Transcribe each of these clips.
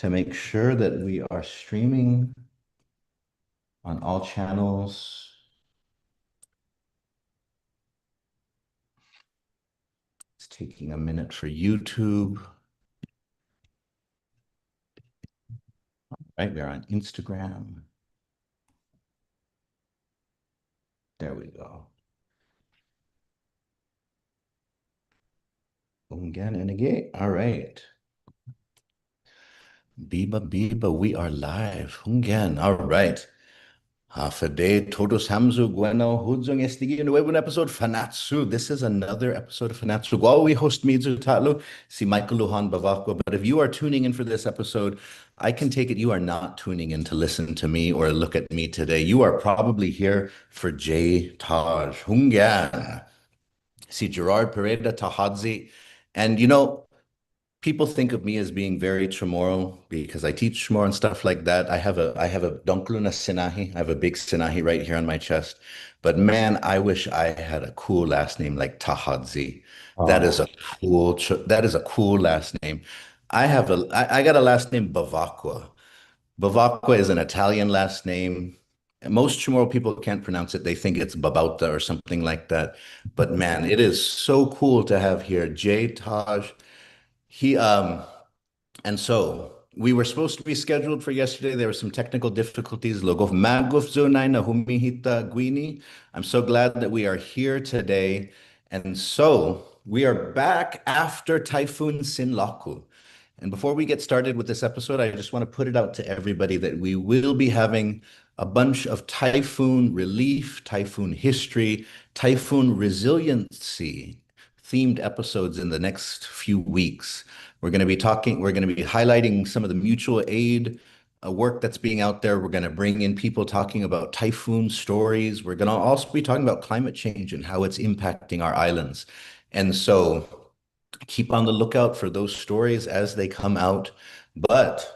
to make sure that we are streaming on all channels. It's taking a minute for YouTube. Right, we're on Instagram. There we go. Again and again. All right. Biba Biba, we are live. Again. All right. Hafade todos hamzu bueno hudzong estigi nuevo episode Fanatsu. This is another episode of Fanatsu. While we host Mizu Tatlu, si Michael Luhan Bavakwa. But if you are tuning in for this episode, I can take it you are not tuning in to listen to me or look at me today. You are probably here for Jay Taj. Hungan. Si Gerard Pereda Tajalle. And people think of me as being very Chamorro because I teach Chamorro and stuff like that. I have a Donkluna Sinahi. I have a big Sinahi right here on my chest. But man, I wish I had a cool last name like Tahadzi. That is Oh, a cool last name. I got a last name Bavacqua. Bavacqua is an Italian last name. Most Chamorro people can't pronounce it. They think it's Babauta or something like that. But man, it is so cool to have here Jay Taj. He and so we were supposed to be scheduled for yesterday. There were some technical difficulties. Logov maguf zonai na humihita guini. I'm so glad that we are here today. And so we are back after Typhoon Sinlaku. And before we get started with this episode, I just want to put it out to everybody that we will be having a bunch of typhoon relief, typhoon history, typhoon resiliency themed episodes in the next few weeks. We're going to be highlighting some of the mutual aid work that's being out there. We're going to bring in people talking about typhoon stories. We're going to also be talking about climate change and how it's impacting our islands. And so keep on the lookout for those stories as they come out. But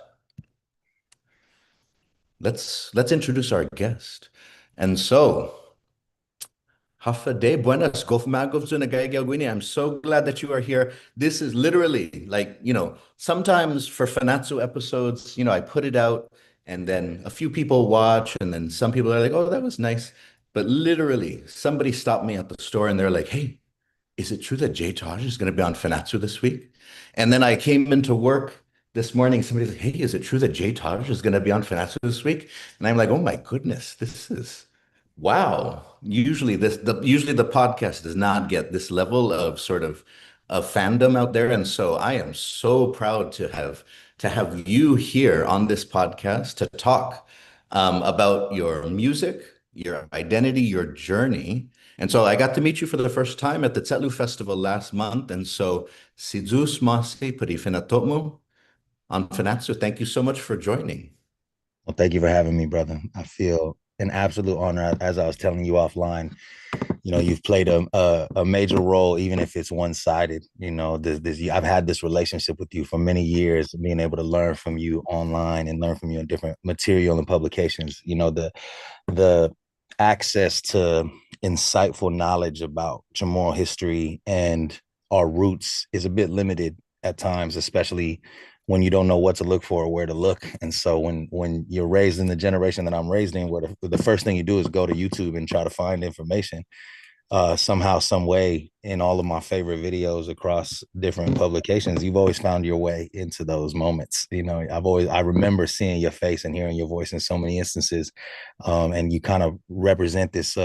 let's introduce our guest. And so Hafa de buenas, Gofmagofzunagayagwini. I'm so glad that you are here. This is literally like, sometimes for Fanatsu episodes, I put it out and then a few people watch and then some people are like, oh, that was nice. But literally, somebody stopped me at the store and they're like, hey, is it true that Jay Taj is going to be on Fanatsu this week? And then I came into work this morning. Somebody's like, hey, is it true that Jay Taj is going to be on Fanatsu this week? And I'm like, oh my goodness, this is wow. Usually the podcast does not get this level of sort of fandom out there. And so I am so proud to have you here on this podcast to talk about your music, your identity, your journey. And so I got to meet you for the first time at the Tsetlu Festival last month. And so Sidzus Masi Parifinatomu on Fanatsu, thank you so much for joining. well, thank you for having me, brother. I feel an absolute honor. As I was telling you offline, you've played a major role, even if it's one sided. I've had this relationship with you for many years, being able to learn from you online and learn from you in different material and publications. The access to insightful knowledge about Chamorro history and our roots is a bit limited at times, especially when you don't know what to look for or where to look. And so when you're raised in the generation that I'm raised in, where the first thing you do is go to YouTube and try to find information, somehow, some way, in all of my favorite videos across different publications, you've always found your way into those moments. I remember seeing your face and hearing your voice in so many instances, and you kind of represent this.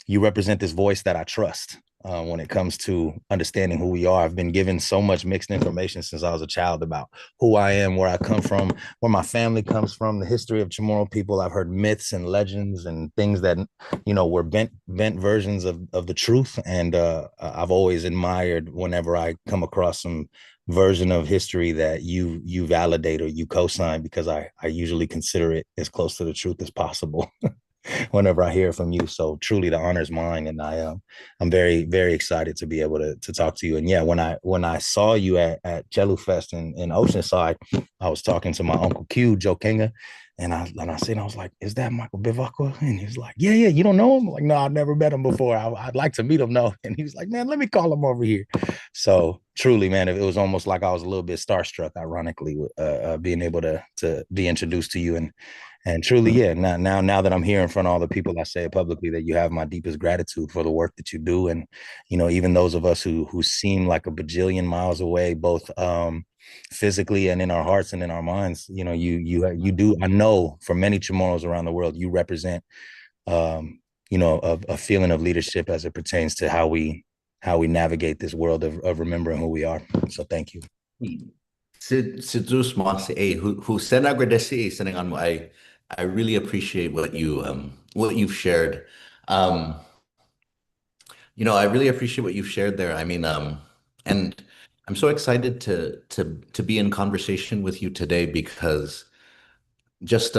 You represent this voice that I trust when it comes to understanding who we are. I've been given so much mixed information since I was a child about who I am, where I come from, where my family comes from, the history of Chamorro people. I've heard myths and legends and things that, were bent versions of the truth. And I've always admired whenever I come across some version of history that you validate or you co-sign, because I usually consider it as close to the truth as possible. Whenever I hear from you. So truly the honor is mine. And I'm very, very excited to be able to talk to you. And yeah, when I saw you at Jellu Fest in Oceanside, I was talking to my Uncle Q, Joe Kinga, And I said, I was like, is that Michael Bivacqua? And he was like, yeah, yeah, you don't know him? I'm like, no, I've never met him before. I'd like to meet him, no. And he was like, man, let me call him over here. So truly, man, it was almost like I was a little bit starstruck, ironically, with being able to be introduced to you. And truly, yeah, now that I'm here in front of all the people, I say it publicly that you have my deepest gratitude for the work that you do. And, even those of us who seem like a bajillion miles away, both physically and in our hearts and in our minds, you do. I know for many Chamorros around the world, you represent a feeling of leadership as it pertains to how we navigate this world of remembering who we are. So thank you. Si Zeus Mosse, who said agradeci sending mo, I really appreciate what you've shared. Um, I really appreciate what you've shared there. I mean, and I'm so excited to be in conversation with you today because just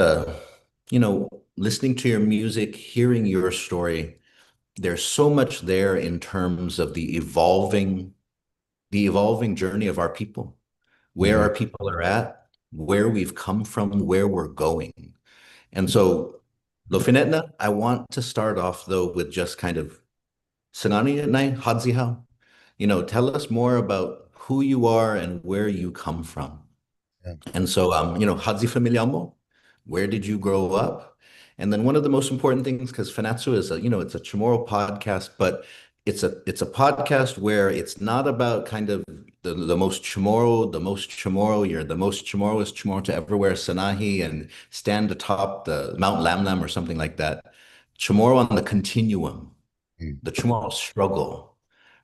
listening to your music, hearing your story, there's so much there in terms of the evolving journey of our people, where Mhm. our people are at, where we've come from, where we're going. And so, Lofinetna, I want to start off though with just kind of Sanani Nai Hadziha. Tell us more about who you are and where you come from. Yeah. And so, Hadzi Familiamo, where did you grow up? And then one of the most important things, because Fanatsu is it's a Chamorro podcast, but it's a podcast where it's not about kind of the most Chamorro, you're the most Chamorroest Chamorro to ever wear Sanahi and stand atop the Mount Lamlam or something like that. Chamorro on the continuum, Mm. the Chamorro struggle,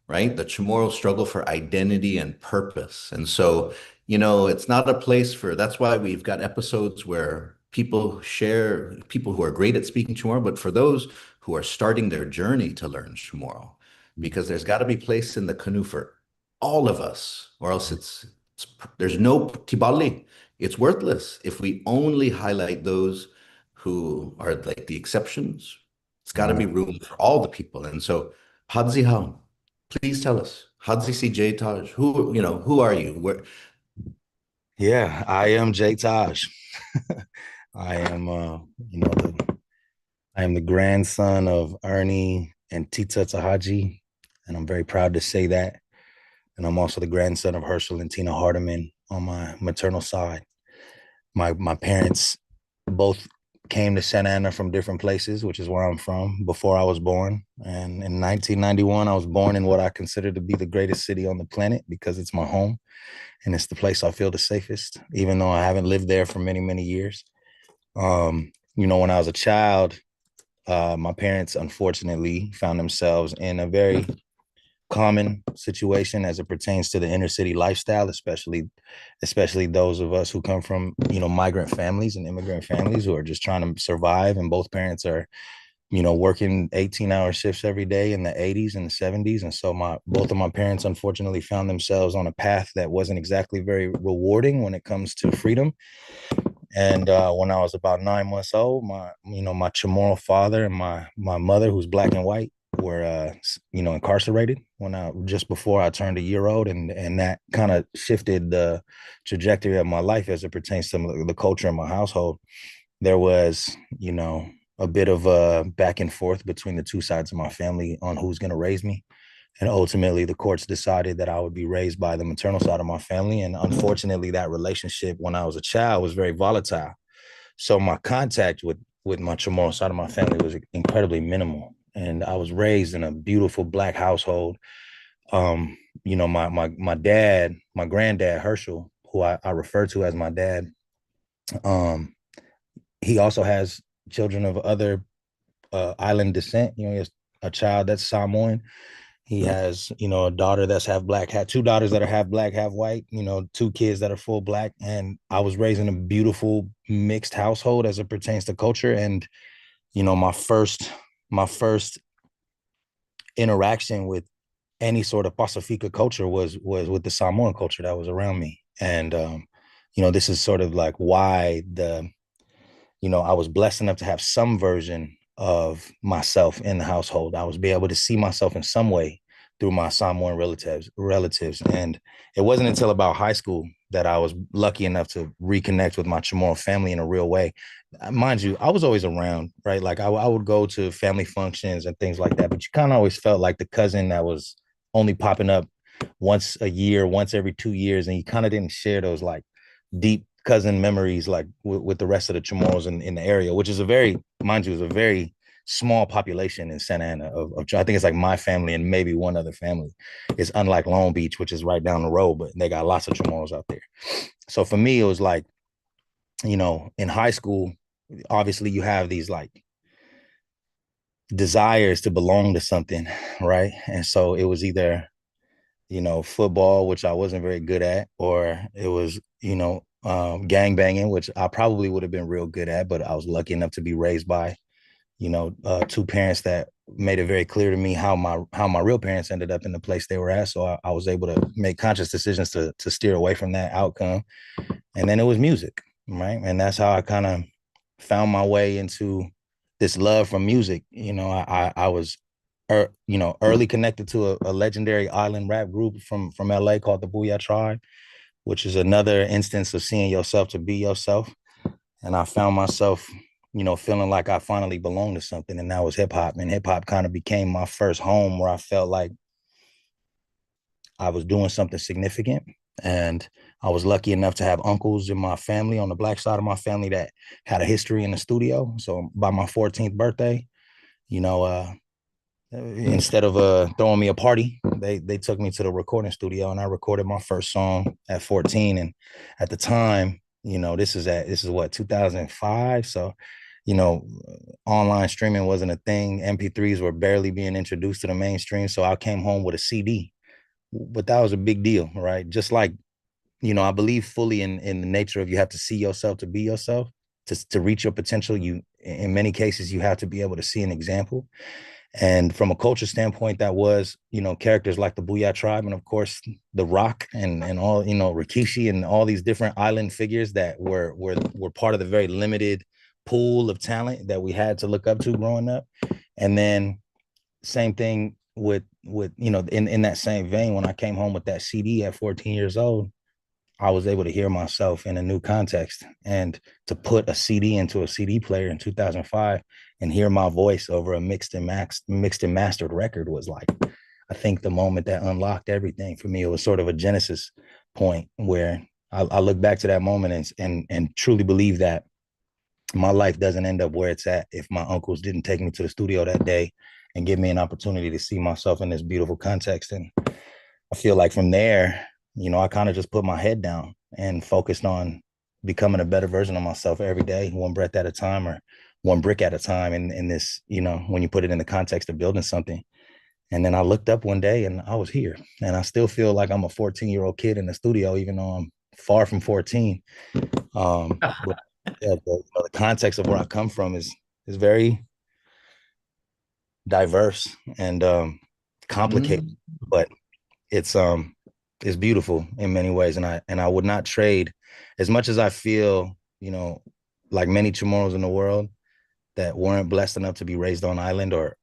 right? The Chamorro struggle for identity and purpose. And so, it's not a place that's why we've got episodes where people share, people who are great at speaking Chamorro, but for those who are starting their journey to learn Chamorro, because there's got to be place in the canoe for all of us, or else there's no Tibali. It's worthless if we only highlight those who are like the exceptions. It's got to Mhm. be room for all the people. And so, Hadzi how? Please tell us. How'd you see Jay Taj? Who are you? Yeah, I am Jay Taj. I am, I am the grandson of Ernie and Tita Tahaji, and I'm very proud to say that. And I'm also the grandson of Herschel and Tina Hardiman on my maternal side. My parents both came to Santa Ana from different places, which is where I'm from, before I was born. And in 1991, I was born in what I consider to be the greatest city on the planet because it's my home and it's the place I feel the safest, even though I haven't lived there for many, many years. When I was a child, my parents unfortunately found themselves in a very common situation as it pertains to the inner city lifestyle, especially those of us who come from migrant families and immigrant families who are just trying to survive, and both parents are working 18-hour shifts every day in the 80s and the 70s. And so both of my parents unfortunately found themselves on a path that wasn't exactly very rewarding when it comes to freedom. And when I was about 9 months old, my Chamorro father and my mother, who's black and white, were incarcerated when I just before I turned a year old, and that kind of shifted the trajectory of my life as it pertains to the culture in my household. There was, a bit of a back and forth between the two sides of my family on who's going to raise me. And ultimately, the courts decided that I would be raised by the maternal side of my family. And unfortunately, that relationship when I was a child was very volatile. So my contact with my Chamorro side of my family was incredibly minimal. And I was raised in a beautiful black household. My dad, my granddad Herschel, who I refer to as my dad, um, he also has children of other island descent. He has a child that's Samoan. He has, a daughter that's half black, had two daughters that are half black, half white, two kids that are full black. And I was raised in a beautiful mixed household as it pertains to culture. And, my first interaction with any sort of Pacifica culture was with the Samoan culture that was around me. And this is sort of like why I was blessed enough to have some version of myself in the household. I was be able to see myself in some way through my Samoan relatives. And it wasn't until about high school that I was lucky enough to reconnect with my Chamorro family in a real way. Mind you, I was always around, right? Like I would go to family functions and things like that, but you kind of always felt like the cousin that was only popping up once a year, once every 2 years, and you kind of didn't share those like deep cousin memories like with the rest of the Chamorros in the area, which is a very, mind you, is a very small population in Santa Ana of I think it's like my family and maybe one other family. It's unlike Long Beach, which is right down the road, but they got lots of Chamorros out there. So for me, it was like, in high school, obviously you have these like desires to belong to something, right? And so it was either, football, which I wasn't very good at, or it was, gang banging, which I probably would have been real good at, but I was lucky enough to be raised by, two parents that made it very clear to me how my real parents ended up in the place they were at. So I was able to make conscious decisions to steer away from that outcome. And then it was music, right? And that's how I kind of found my way into this love from music. I was early connected to a legendary island rap group from LA called the Booyah Tribe, which is another instance of seeing yourself to be yourself. And I found myself, feeling like I finally belonged to something, and that was hip hop. And hip hop kind of became my first home where I felt like I was doing something significant. And I was lucky enough to have uncles in my family on the black side of my family that had a history in the studio. So by my 14th birthday, you know, instead of throwing me a party, they took me to the recording studio, and I recorded my first song at 14. And at the time, this is what, 2005. So, you know, online streaming wasn't a thing. MP3s were barely being introduced to the mainstream. So I came home with a CD, but that was a big deal, right? Just like, I believe fully in the nature of you have to see yourself to be yourself, to reach your potential. You, in many cases, you have to be able to see an example. And from a culture standpoint, that was, characters like the Booyah Tribe, and of course the Rock and all, Rikishi and all these different island figures that were part of the very limited pool of talent that we had to look up to growing up. And then same thing with in that same vein, when I came home with that CD at 14 years old, I was able to hear myself in a new context. And to put a CD into a CD player in 2005 and hear my voice over a mixed and mastered record was like, I think the moment that unlocked everything for me. It was sort of a genesis point where I look back to that moment and truly believe that my life doesn't end up where it's at if my uncles didn't take me to the studio that day and give me an opportunity to see myself in this beautiful context. And I feel like from there, I kind of just put my head down and focused on becoming a better version of myself every day, one breath at a time or one brick at a time. And in this, when you put it in the context of building something. And then I looked up one day and I was here, and I still feel like I'm a 14-year-old kid in the studio, even though I'm far from 14. But yeah, the context of where I come from is very diverse and complicated, Mm. but it's it's beautiful in many ways. And I would not trade, as much as I feel, like many Chamorros in the world that weren't blessed enough to be raised on island or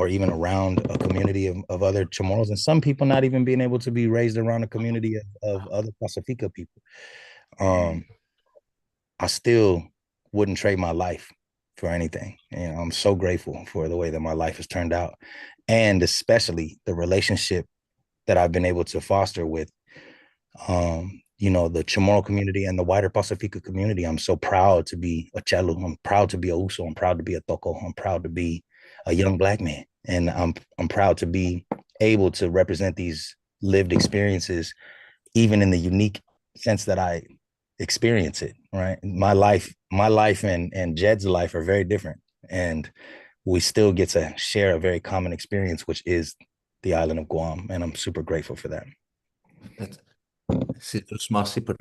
even around a community of other Chamorros, and some people not even being able to be raised around a community of other Pacifica people. Um, I still wouldn't trade my life for anything. I'm so grateful for the way that my life has turned out, and especially the relationship that I've been able to foster with, the Chamorro community and the wider Pacifica community. I'm so proud to be a Chelu. I'm proud to be a Uso. I'm proud to be a Toko. I'm proud to be a young Black man. And I'm proud to be able to represent these lived experiences, even in the unique sense that I experience it, right? My life and Jed's life are very different. And we still get to share a very common experience, which is the island of Guam. And I'm super grateful for that. That's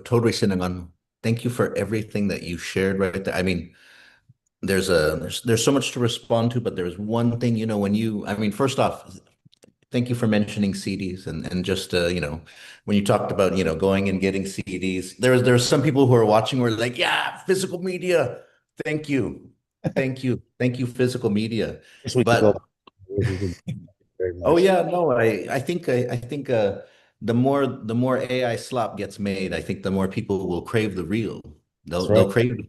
totally sitting on. Thank you for everything that you shared right there. I mean, there's so much to respond to, but there's one thing, first off, thank you for mentioning CDs and just when you talked about, going and getting CDs. There's some people who are watching who are like, yeah, physical media. Thank you. Thank you. Thank you, physical media. Yes, we could go But very oh much. yeah, no, I think the more AI slop gets made, I think the more people will crave the real. That's They'll right. crave.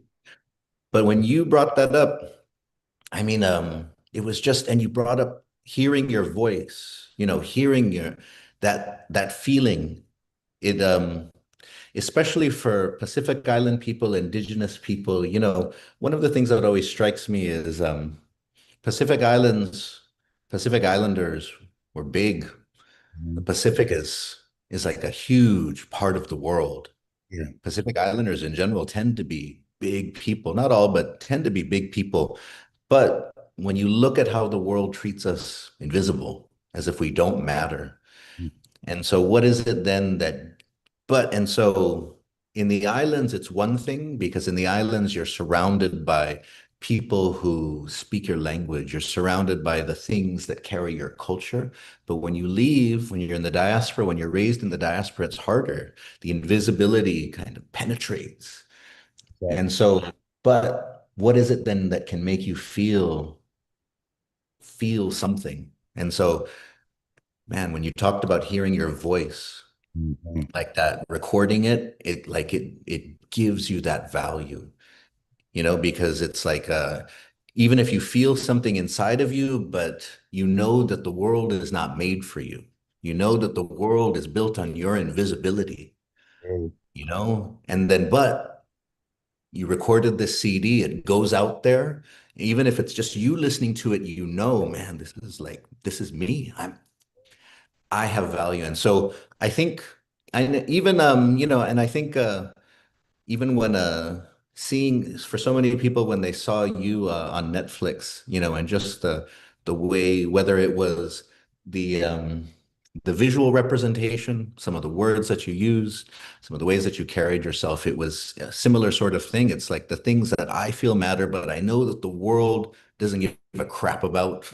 But when you brought that up, I mean, it was just, and you brought up hearing your voice, hearing that feeling. It especially for Pacific Island people, indigenous people, one of the things that always strikes me is Pacific Islands, Pacific Islanders were big. The Mhm. Pacific is like a huge part of the world. Yeah. Pacific Islanders in general tend to be big people, not all, but tend to be big people. But when you look at how the world treats us invisible, as if we don't matter, and so what is it then and so in the islands, it's one thing because in the islands, you're surrounded by people who speak your language. You're surrounded by the things that carry your culture. But when you leave, when you're in the diaspora, when you're raised in the diaspora, it's harder. The invisibility kind of penetrates. Right. And so, but what is it then that can make you feel something? And so, man, when you talked about hearing your voice, Mhm. like that, recording it gives you that value, because it's like even if you feel something inside of you, but you know that the world is not made for you. You know that the world is built on your invisibility, Yeah. and then but you recorded this CD, it goes out there, even if it's just you listening to it, man, this is me. I have value. And so I think, and even and I think even when seeing for so many people when they saw you on Netflix, and just the way, whether it was the um the visual representation, some of the words that you used, some of the ways that you carried yourself, it was a similar sort of thing. It's like the things that I feel matter, but I know that the world doesn't give a crap about,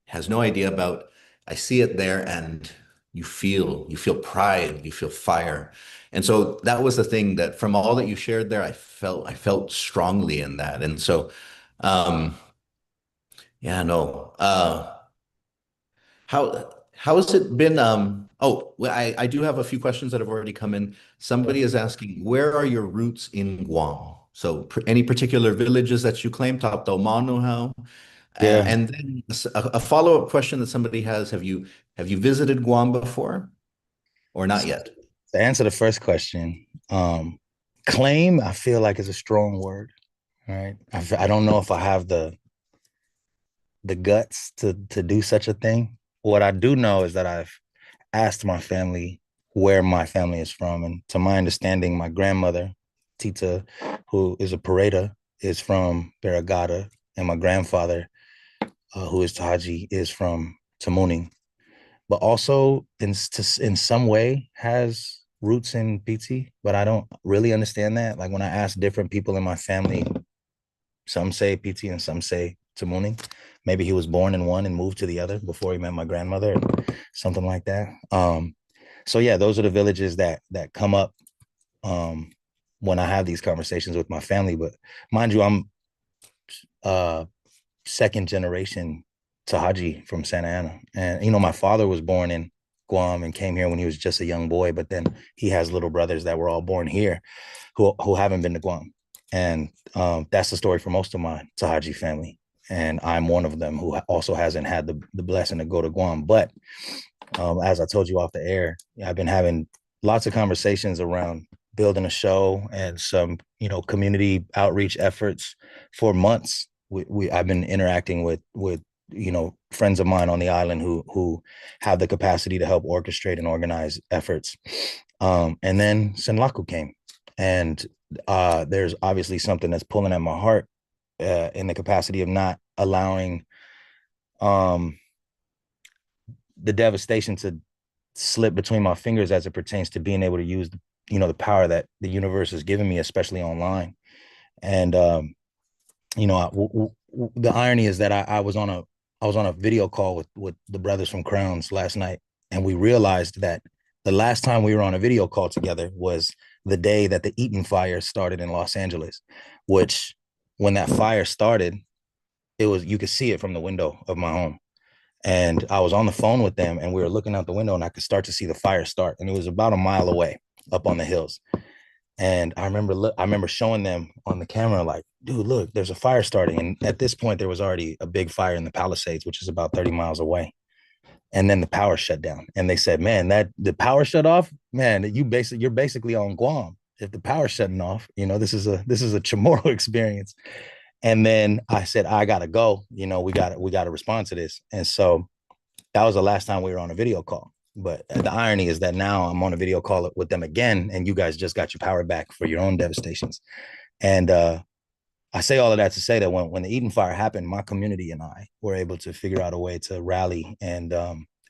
has no idea about. I see it there, and you feel pride, you feel fire. And so that was the thing that from all that you shared there, I felt strongly in that. And so yeah, no. How has it been? Oh, well, I do have a few questions that have already come in. Somebody is asking, where are your roots in Guam? So any particular villages that you claim, Tapto Manuhao? Yeah. And then a follow-up question that somebody has, have you visited Guam before or not So yet? to answer the first question, claim I feel like is a strong word, right? I don't know if I have the guts to do such a thing. What I do know is that I've asked my family where my family is from, and to my understanding, my grandmother Tita, who is a Pereda, is from Barragata, and my grandfather, who is Taji, is from Tamuning, but also in some way has roots in PT, but I don't really understand that. Like when I ask different people in my family, some say PT and some say Tamuning. Maybe he was born in one and moved to the other before he met my grandmother, something like that. So yeah, those are the villages that come up um, when I have these conversations with my family. But mind you, I'm uh, second generation Tahaji from Santa Ana. And, my father was born in Guam and came here when he was just a young boy. But then he has little brothers that were all born here who haven't been to Guam. And that's the story for most of my Tahaji family. And I'm one of them who also hasn't had the blessing to go to Guam. But as I told you off the air, I've been having lots of conversations around building a show and some, community outreach efforts for months. I've been interacting with friends of mine on the island who have the capacity to help orchestrate and organize efforts. And then Sinlaku came, and there's obviously something that's pulling at my heart in the capacity of not allowing um, the devastation to slip between my fingers as it pertains to being able to use the power that the universe has given me, especially online. And the irony is that I was on a video call with the brothers from Crowns last night, and we realized that the last time we were on a video call together was the day that the Eaton fire started in Los Angeles, which when that fire started, it was, you could see it from the window of my home. And I was on the phone with them, and we were looking out the window, and I could start to see the fire start, and it was about a mile away up on the hills. And I remember showing them on the camera, like, dude, look, there's a fire starting. And at this point, there was already a big fire in the Palisades, which is about 30 miles away. And then the power shut down. And they said, man, that the power shut off, man, you're basically on Guam. If the power's shutting off, this is a Chamorro experience. And then I said, I gotta go. We gotta respond to this. And so that was the last time we were on a video call. But the irony is that now I'm on a video call with them again, and you guys just got your power back for your own devastations. And I say all of that to say that when the Eden fire happened, my community and I were able to figure out a way to rally and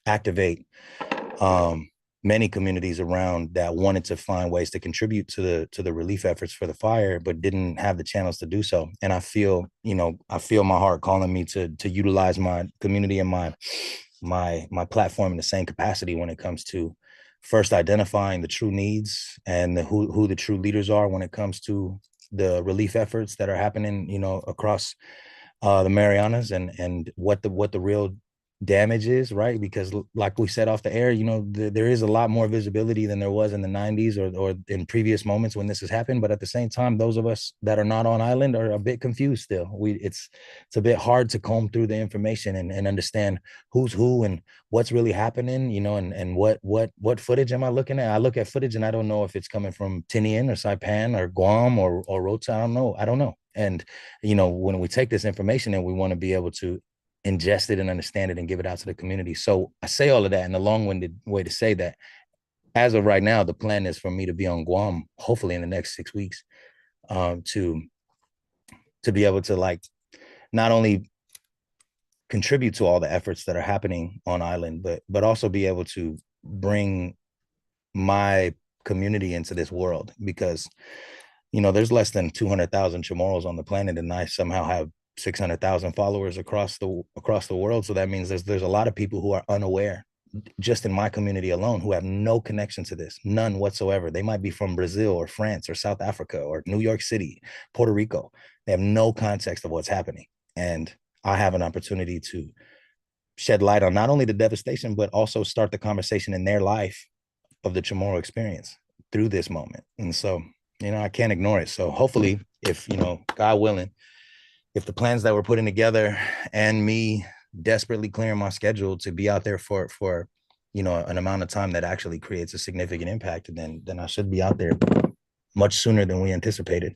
activate um, many communities around that wanted to find ways to contribute to the relief efforts for the fire, but didn't have the channels to do so. And I feel my heart calling me to utilize my community and my platform in the same capacity when it comes to first identifying the true needs and who the true leaders are when it comes to the relief efforts that are happening, across the Marianas, and what the real damage is, right? Because like we said off the air, there is a lot more visibility than there was in the 90s or in previous moments when this has happened. But at the same time, those of us that are not on island are a bit confused still. It's a bit hard to comb through the information and understand who's who and what's really happening, and what footage am I looking at? I look at footage and I don't know if it's coming from Tinian or Saipan or Guam or Rota. I don't know. And when we take this information and we want to be able to ingest it and understand it and give it out to the community. So I say all of that in a long-winded way to say that as of right now, the plan is for me to be on Guam, hopefully in the next 6 weeks, to be able to, like, not only contribute to all the efforts that are happening on island, but also be able to bring my community into this world, because there's less than 200,000 Chamorros on the planet, and I somehow have 600,000 followers across the world. So that means there's a lot of people who are unaware, just in my community alone, who have no connection to this, none whatsoever. They might be from Brazil or France or South Africa or New York City, Puerto Rico. They have no context of what's happening. And I have an opportunity to shed light on not only the devastation, but also start the conversation in their life of the Chamorro experience through this moment. And so, I can't ignore it. So hopefully, if, God willing, if the plans that we're putting together and me desperately clearing my schedule to be out there for an amount of time that actually creates a significant impact, then I should be out there much sooner than we anticipated.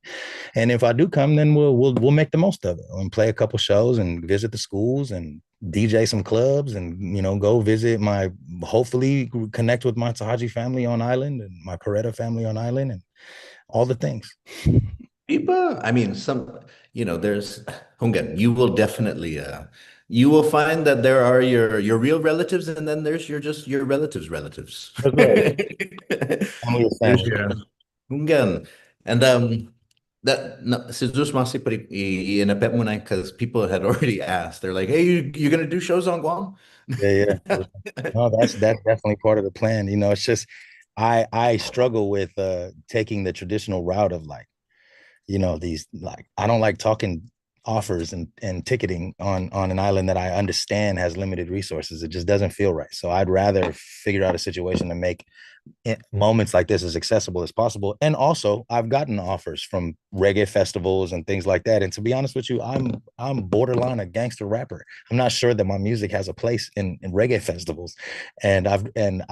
And if I do come, then we'll make the most of it and play a couple shows and visit the schools and DJ some clubs and go visit hopefully connect with my Tajalle family on island and my Pereda family on island and all the things. People, I mean, there's Hungan, you will find that there are your real relatives, and then there's your relatives. That's right. Family is There's family. your Hungan. And that no, si Jesus masih inapet mo na because people had already asked. They're like, "Hey, you gonna do shows on Guam?" Yeah, yeah. No, that's definitely part of the plan. It's just I struggle with taking the traditional route of, like, these, like, I don't like talking offers and ticketing on an island that I understand has limited resources. It just doesn't feel right. So I'd rather figure out a situation to make moments like this as accessible as possible. And also, I've gotten offers from reggae festivals and things like that. And to be honest with you, I'm borderline a gangster rapper. I'm not sure that my music has a place in reggae festivals. And I've been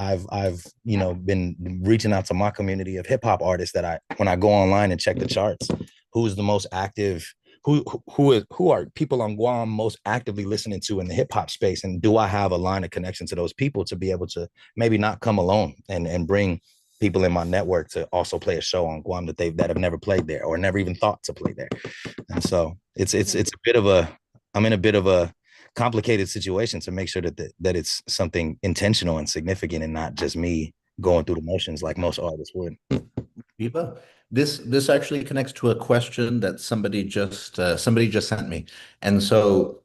reaching out to my community of hip hop artists that when I go online and check the charts, who's the most active, who are people on Guam most actively listening to in the hip hop space, and do I have a line of connection to those people to be able to maybe not come alone and bring people in my network to also play a show on Guam that have never played there or never even thought to play there. And so it's a bit of I'm in a bit of a complicated situation to make sure that it's something intentional and significant and not just me going through the motions like most artists would. Viva. This actually connects to a question that somebody just sent me. And so,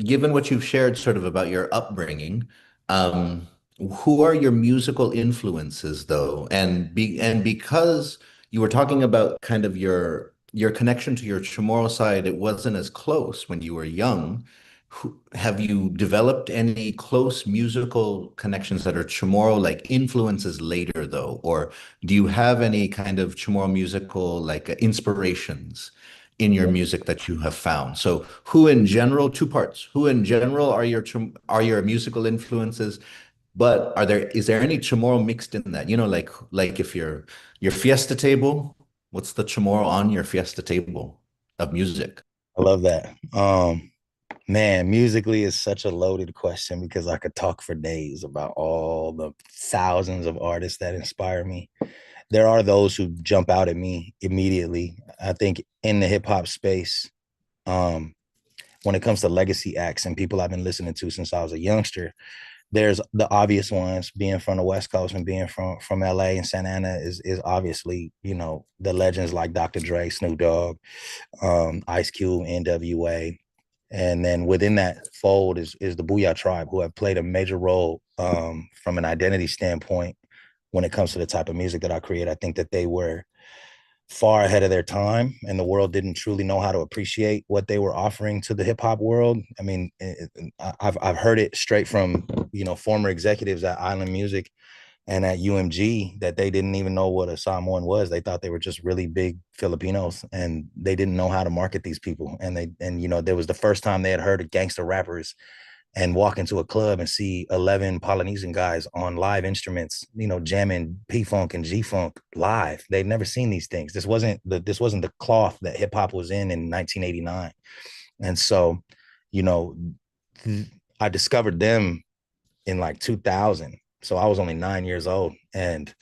given what you've shared sort of about your upbringing, um, who are your musical influences though? And because you were talking about kind of your connection to your Chamorro side, it wasn't as close when you were young. have you developed any close musical connections that are Chamorro like influences later though? Or do you have any kind of Chamorro musical like inspirations in your music that you have found? So who in general, two parts, who in general are are your musical influences? But is there any Chamorro mixed in that? You know, like if your fiesta table, what's the Chamorro on your fiesta table of music? I love that. Man, musically is such a loaded question because I could talk for days about all the thousands of artists that inspire me. There are those who jump out at me immediately. I think in the hip hop space, um, when it comes to legacy acts and people I've been listening to since I was a youngster, there's the obvious ones. Being from the West Coast and being from LA and Santa Ana is obviously, you know, the legends like Dr. Dre, Snoop Dogg, Ice Cube, NWA. And then within that fold is the Booyah Tribe, who have played a major role from an identity standpoint when it comes to the type of music that I create. I think that they were far ahead of their time, and the world didn't truly know how to appreciate what they were offering to the hip hop world. I mean, I've heard it straight from, you know, former executives at Island Music and at UMG that they didn't even know what a Samoan was. They thought they were just really big Filipinos, and they didn't know how to market these people. And you know, there was the first time they had heard of gangster rappers and walk into a club and see 11 Polynesian guys on live instruments, you know, jamming P-Funk and G-Funk live. They'd never seen these things. This wasn't the cloth that hip hop was in 1989. And so, you know, I discovered them in like 2000. So I was only 9 years old, and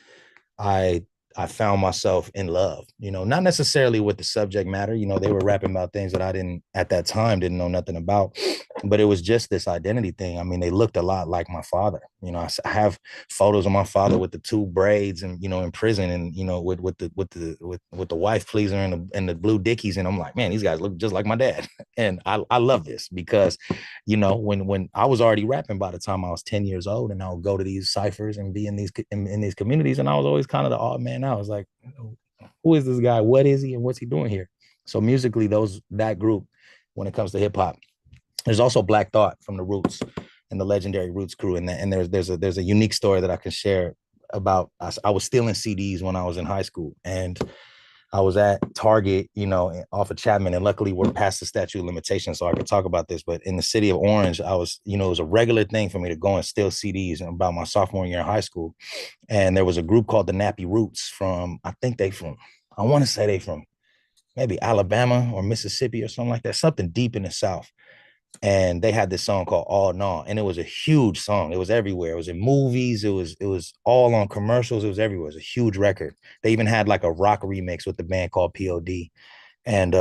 I I found myself in love, you know, not necessarily with the subject matter. You know, they were rapping about things that I didn't at that time didn't know nothing about, but it was just this identity thing. I mean, they looked a lot like my father. You know, I have photos of my father with the two braids and, you know, in prison, and, you know, with the wife pleaser and the blue dickies. And I'm like, man, these guys look just like my dad. And I love this because, you know, when I was already rapping by the time I was 10 years old, and I would go to these ciphers and be in these communities, and I was always kind of the odd man out. I was like, who is this guy? What is he, and what's he doing here? So musically, that group, when it comes to hip hop, there's also Black Thought from the Roots and the legendary Roots crew, and there's a unique story that I can share about. I was stealing CDs when I was in high school, and I was at Target, you know, off of Chapman, and luckily we're past the statute of limitations, so I could talk about this. But in the city of Orange, I was, you know, it was a regular thing for me to go and steal CDs about my sophomore year in high school. And there was a group called the Nappy Roots from, I want to say they from maybe Alabama or Mississippi or something like that, something deep in the South. And they had this song called All Naw, and it was a huge song. It was everywhere. It was in movies. It was all on commercials. It was everywhere. It was a huge record. They even had like a rock remix with the band called POD. And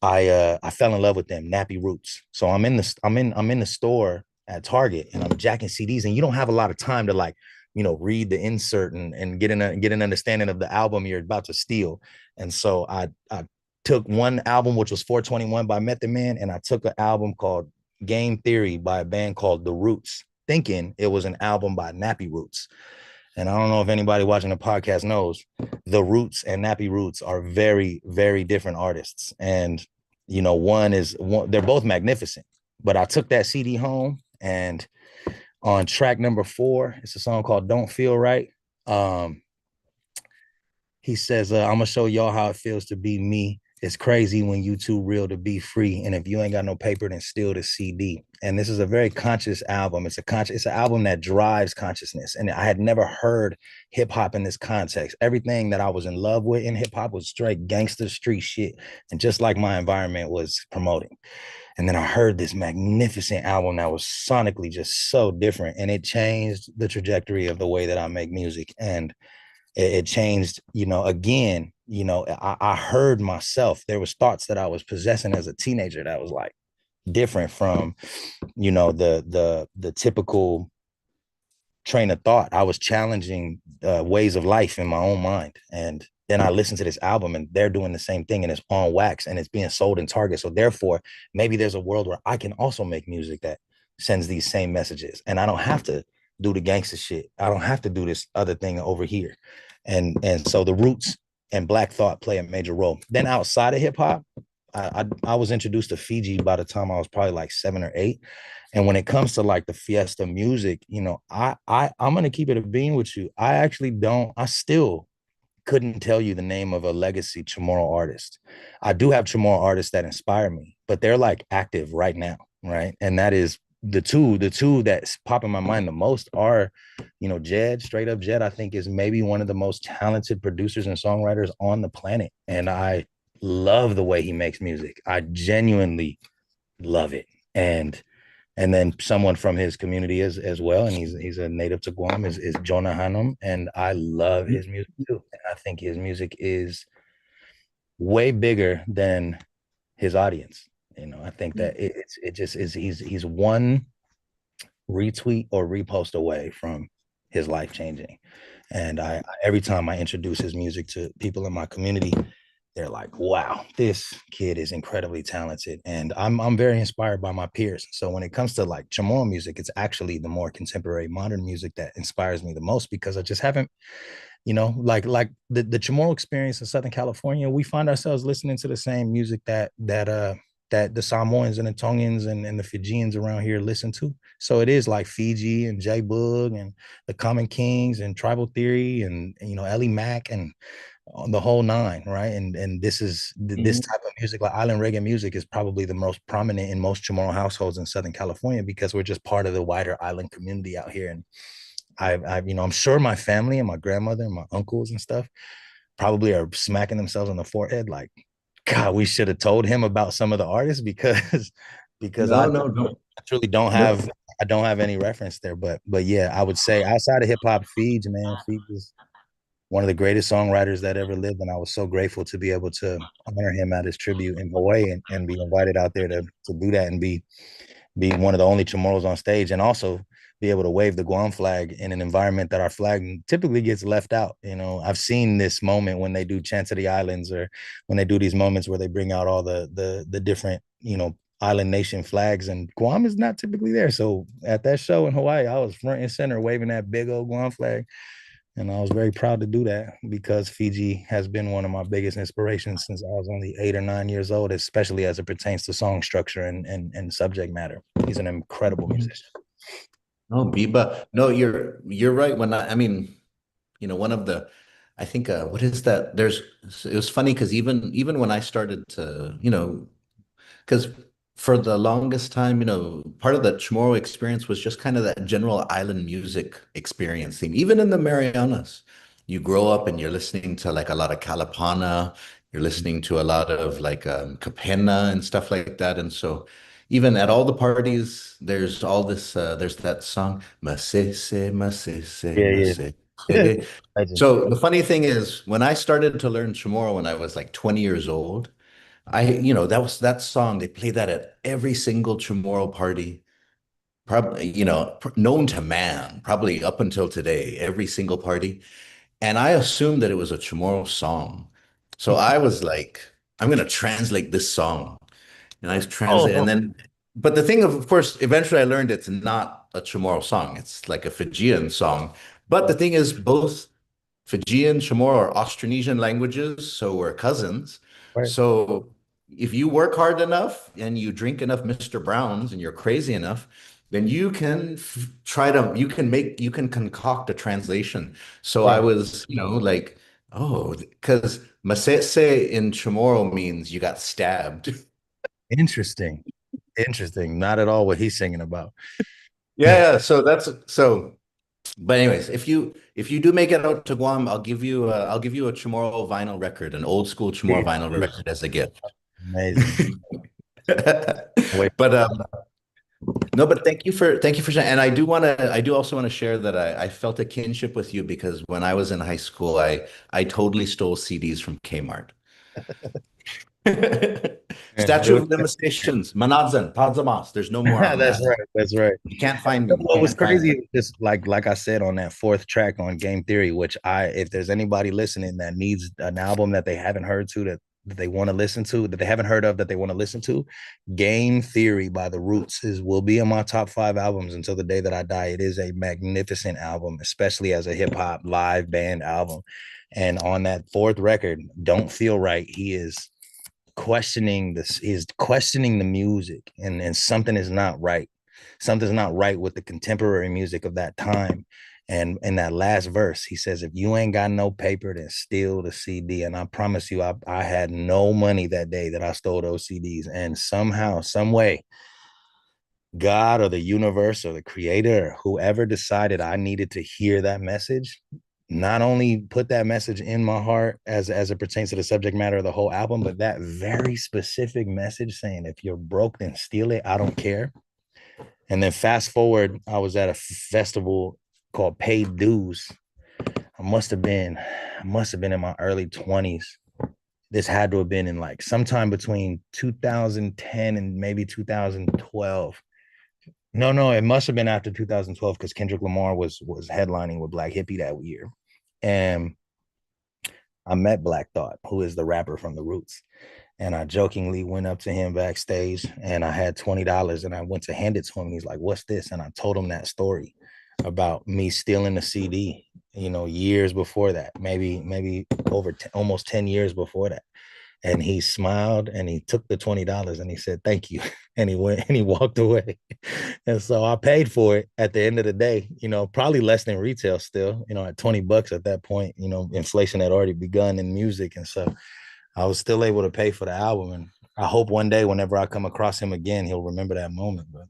I fell in love with them, Nappy Roots. So I'm in the store at Target, and I'm jacking CDs, and you don't have a lot of time to, like, you know, read the insert and get an understanding of the album you're about to steal. And so I took one album, which was 421 by Method Man, and I took an album called Game Theory by a band called The Roots, thinking it was an album by Nappy Roots. And I don't know if anybody watching the podcast knows, The Roots and Nappy Roots are very, very different artists. And, you know, they're both magnificent. But I took that CD home, and on track number 4, it's a song called Don't Feel Right. Um, he says, I'm gonna show y'all how it feels to be me. It's crazy when you too real to be free. And if you ain't got no paper, then steal the CD. And this is a very conscious album. It's an album that drives consciousness. And I had never heard hip hop in this context. Everything that I was in love with in hip hop was straight gangster street shit. And just like my environment was promoting. And then I heard this magnificent album that was sonically just so different. And it changed the trajectory of the way that I make music. And it changed, you know, again, you know, I heard myself. There was thoughts that I was possessing as a teenager that was like different from, you know, the typical train of thought. I was challenging ways of life in my own mind. And then I listened to this album, and they're doing the same thing, and it's on wax, and it's being sold in Target. So therefore, maybe there's a world where I can also make music that sends these same messages, and I don't have to do the gangster shit. I don't have to do this other thing over here. And so the Roots and Black Thought play a major role. Then outside of hip hop, I was introduced to Fiji by the time I was probably like 7 or 8. And when it comes to like the fiesta music, you know, I'm gonna keep it a bean with you. I actually don't. I still couldn't tell you the name of a legacy Chamorro artist. I do have Chamorro artists that inspire me, but they're like active right now, right? And that is the two that pop in my mind the most are, you know, Jed, straight up Jed, I think is maybe one of the most talented producers and songwriters on the planet. And I love the way he makes music. I genuinely love it. And then someone from his community as well, and he's a native to Guam, is Jonah Hanum, and I love his music too. And I think his music is way bigger than his audience. You know, I think that it just is. He's one retweet or repost away from his life changing, and I every time I introduce his music to people in my community, they're like, wow, this kid is incredibly talented. And I'm very inspired by my peers. So when it comes to like Chamorro music, it's actually the more contemporary modern music that inspires me the most, because I just haven't, you know, like the Chamorro experience in Southern California, we find ourselves listening to the same music that the Samoans and the Tongans and the Fijians around here listen to. So it is like Fiji and J Bug and the Common Kings and Tribal Theory and you know Ellie Mack and on the whole nine, right? And this Mhm. type of music, like island reggae music, is probably the most prominent in most Chamorro households in Southern California because we're just part of the wider island community out here. And you know, I'm sure my family and my grandmother and my uncles and stuff probably are smacking themselves on the forehead, like, God, we should have told him about some of the artists because because No, no, no, truly don't no. have I don't have any reference there. But yeah, I would say outside of hip hop, Feeds, man, Feeds is one of the greatest songwriters that ever lived. And I was so grateful to be able to honor him at his tribute in Hawaii and be invited out there to do that and be one of the only Chamorros on stage, and also be able to wave the Guam flag in an environment that our flag typically gets left out. You know, I've seen this moment when they do Chant of the Islands, or when they do these moments where they bring out all the different, you know, island nation flags, and Guam is not typically there. So at that show in Hawaii, I was front and center waving that big old Guam flag. And I was very proud to do that because Fiji has been one of my biggest inspirations since I was only 8 or 9 years old, especially as it pertains to song structure and subject matter. He's an incredible musician. No, Biba. No, you're right. I mean, you know, one of the, I think, what is that? It was funny because even when I started to, you know, because for the longest time, you know, part of the Chamorro experience was just kind of that general island music experience theme. Even in the Marianas, you grow up and you're listening to like a lot of Kalapana, you're listening to a lot of like Kapena and stuff like that. And so even at all the parties, there's all this, there's that song, Masese, Masese, Yeah, yeah. Masese. Legend. So the funny thing is, when I started to learn Chamorro when I was like 20 years old, you know, that was that song. They played that at every single Chamorro party, probably, you know, known to man, probably up until today, every single party. And I assumed that it was a Chamorro song. So I was like, I'm going to translate this song. And I translate, and Oh, then, but the thing of course, eventually I learned it's not a Chamorro song. It's like a Fijian song. But the thing is, both Fijian, Chamorro are Austronesian languages, so we're cousins. right. So if you work hard enough and you drink enough Mr. Browns and you're crazy enough, then you can you can concoct a translation. So I Right. was, you know, like, oh, because masese in Chamorro means you got stabbed. Interesting. Interesting. Not at all what he's singing about. Yeah, yeah. So but anyways, if you do make it out to Guam, I'll give you a Chamorro vinyl record, an old school Chamorro Please, vinyl please. record as a gift. Amazing. Wait. But no, but thank you for sharing. And I do also want to share that I felt a kinship with you because when I was in high school, I totally stole CDs from Kmart. Man, Statute of limitations, Manadzan, Padzamas. There's no more on that's that. right. That's right. You can't find me. You What was can't find crazy me. is just like I said on that fourth track on Game Theory, which if there's anybody listening that needs an album that they haven't heard to that they want to listen to, that they haven't heard of that they want to listen to, Game Theory by The Roots will be in my top 5 albums until the day that I die. It is a magnificent album, especially as a hip hop live band album. And on that fourth record, Don't Feel Right, he is questioning this, he's questioning the music, and something is not right. Something's not right with the contemporary music of that time. And in that last verse, he says, if you ain't got no paper, then steal the CD. And I promise you, I had no money that day that I stole those CDs. And somehow, some way, God or the universe or the creator, or whoever decided I needed to hear that message, not only put that message in my heart as it pertains to the subject matter of the whole album, but that very specific message saying, if you're broke, then steal it. I don't care. And then fast forward, I was at a festival called Paid Dues. I must have been in my early 20s. This had to have been in like sometime between 2010 and maybe 2012. No, it must have been after 2012 because Kendrick Lamar was headlining with Black Hippie that year. And I met Black Thought, who is the rapper from The Roots. And I jokingly went up to him backstage and I had $20 and I went to hand it to him. And he's like, what's this? And I told him that story about me stealing the CD, years before that, maybe over almost 10 years before that. And he smiled and he took the $20 and he said, thank you. And he went and he walked away. And so I paid for it at the end of the day, probably less than retail still, at $20 at that point, inflation had already begun in music. And so I was still able to pay for the album. And I hope one day, whenever I come across him again, he'll remember that moment. But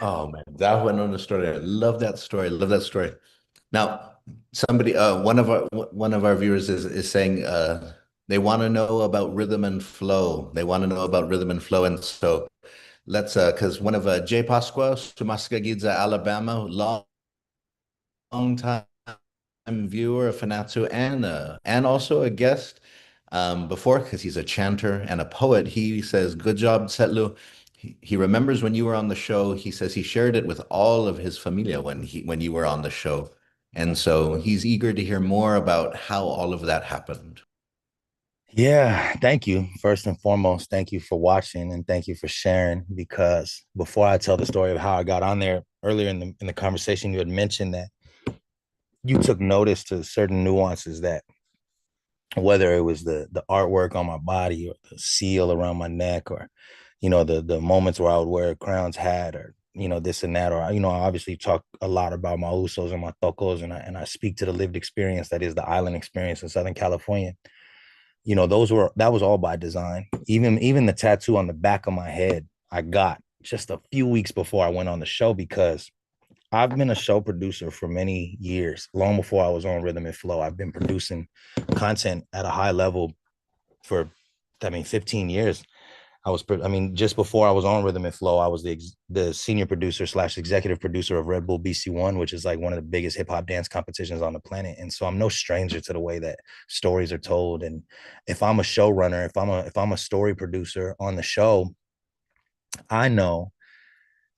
Oh man, that went on the story. I love that story. I love that story. Now, somebody, one of our viewers is saying they want to know about rhythm and flow. They want to know about rhythm and flow, and so let's because one of Jay Pasqua, Sumaskagidza, Alabama, long time viewer of Fanatsu and also a guest before because he's a chanter and a poet. He says, "Good job, Setlu." He remembers when you were on the show. He says he shared it with all of his familia when you were on the show. And so he's eager to hear more about how all of that happened. yeah, thank you. First and foremost, thank you for watching and thank you for sharing. Because before I tell the story of how I got on there, earlier in the conversation, you had mentioned that you took notice to certain nuances, that whether it was the artwork on my body or the seal around my neck, or the moments where I would wear a crown's hat, or this and that, or I obviously talk a lot about my usos and my tocos, and I speak to the lived experience that is the island experience in Southern California. That was all by design. Even the tattoo on the back of my head I got just a few weeks before I went on the show, because I've been a show producer for many years. Long before I was on Rhythm and Flow, I've been producing content at a high level for, 15 years. Just before I was on Rhythm and Flow, I was the senior producer slash executive producer of Red Bull BC1, which is like one of the biggest hip hop dance competitions on the planet. And so I'm no stranger to the way that stories are told. And if I'm a showrunner, if I'm a story producer on the show, I know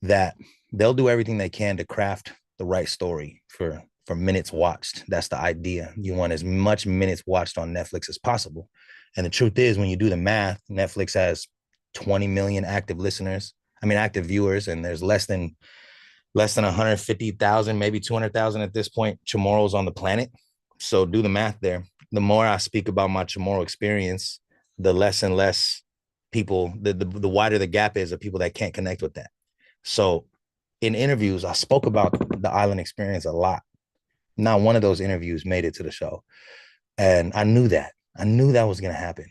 that they'll do everything they can to craft the right story for minutes watched. That's the idea. You want as much minutes watched on Netflix as possible. And the truth is, when you do the math, Netflix has 20 million active listeners. Active viewers, and there's less than 150,000, maybe 200,000 at this point, Chamorros on the planet. So do the math there. The more I speak about my Chamorro experience, the less and less people, the wider the gap is of people that can't connect with that. So in interviews, I spoke about the island experience a lot. Not one of those interviews made it to the show. And I knew that. I knew that was going to happen.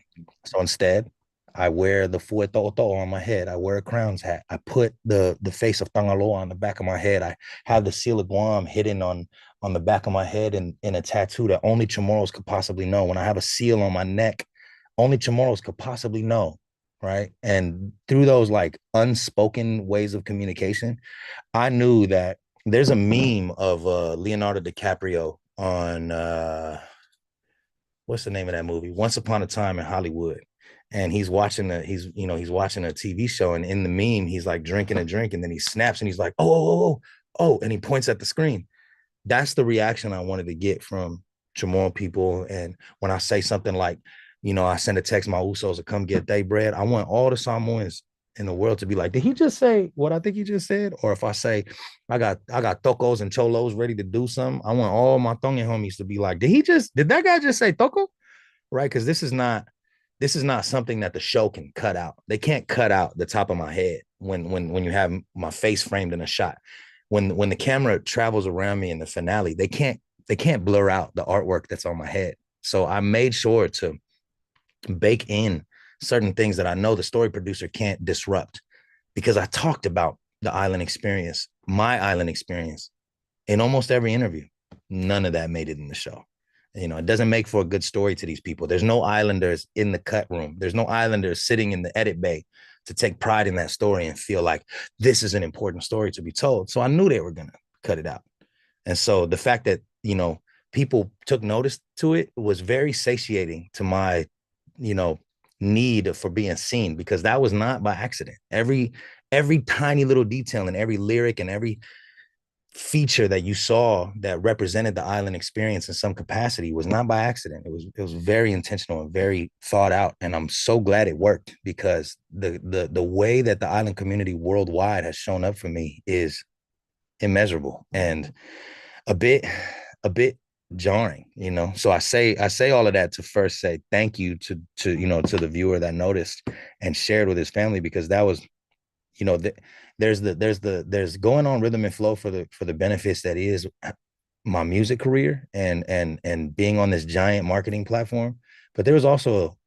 So instead, I wear the fuetoto on my head. I wear a crown's hat. I put the face of Tangaloa on the back of my head. I have the seal of Guam hidden on the back of my head in a tattoo that only Chamorros could possibly know. When I have a seal on my neck, only Chamorros could possibly know, right? And through those like unspoken ways of communication, I knew that there's a meme of Leonardo DiCaprio on what's the name of that movie? Once Upon a Time in Hollywood. And he's watching he's watching a TV show, and in the meme, he's like drinking a drink, and then he snaps and he's like, oh, and he points at the screen. That's the reaction I wanted to get from Chamorro people. And when I say something like, I send a text my Usos to come get their bread, I want all the Samoans in the world to be like, did he just say what I think he just said? Or if I say I got tocos and cholos ready to do something, I want all my Tongan homies to be like, did that guy just say toco? Right? Because this is not something that the show can cut out. They can't cut out the top of my head when you have my face framed in a shot. When the camera travels around me in the finale, they can't blur out the artwork that's on my head. So I made sure to bake in certain things that I know the story producer can't disrupt, because I talked about the island experience, my island experience, in almost every interview. None of that made it in the show. It doesn't make for a good story to these people. There's no islanders in the cut room. There's no islanders sitting in the edit bay to take pride in that story and feel like this is an important story to be told. So I knew they were going to cut it out. And so the fact that, people took notice to it was very satiating to my, you know, need for being seen, because that was not by accident. Every tiny little detail and every lyric and every feature that you saw that represented the island experience in some capacity was not by accident. It was very intentional and very thought out, and I'm so glad it worked, because the way that the island community worldwide has shown up for me is immeasurable and a bit jarring. So I say all of that to first say thank you to the viewer that noticed and shared with his family, because that was, you know the, there's going on rhythm and flow for the benefits that is my music career and being on this giant marketing platform. But there was also,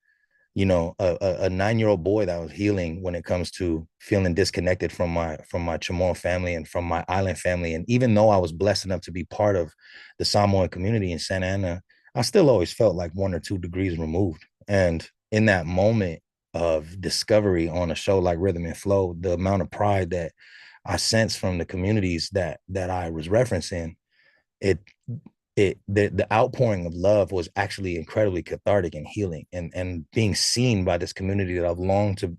a 9-year-old boy that was healing when it comes to feeling disconnected from my Chamorro family and from my island family. And even though I was blessed enough to be part of the Samoan community in Santa Ana, I still always felt like 1 or 2 degrees removed. And in that moment of discovery on a show like Rhythm and Flow, the amount of pride that I sense from the communities that I was referencing, it the outpouring of love was actually incredibly cathartic and healing, and being seen by this community that I've longed to.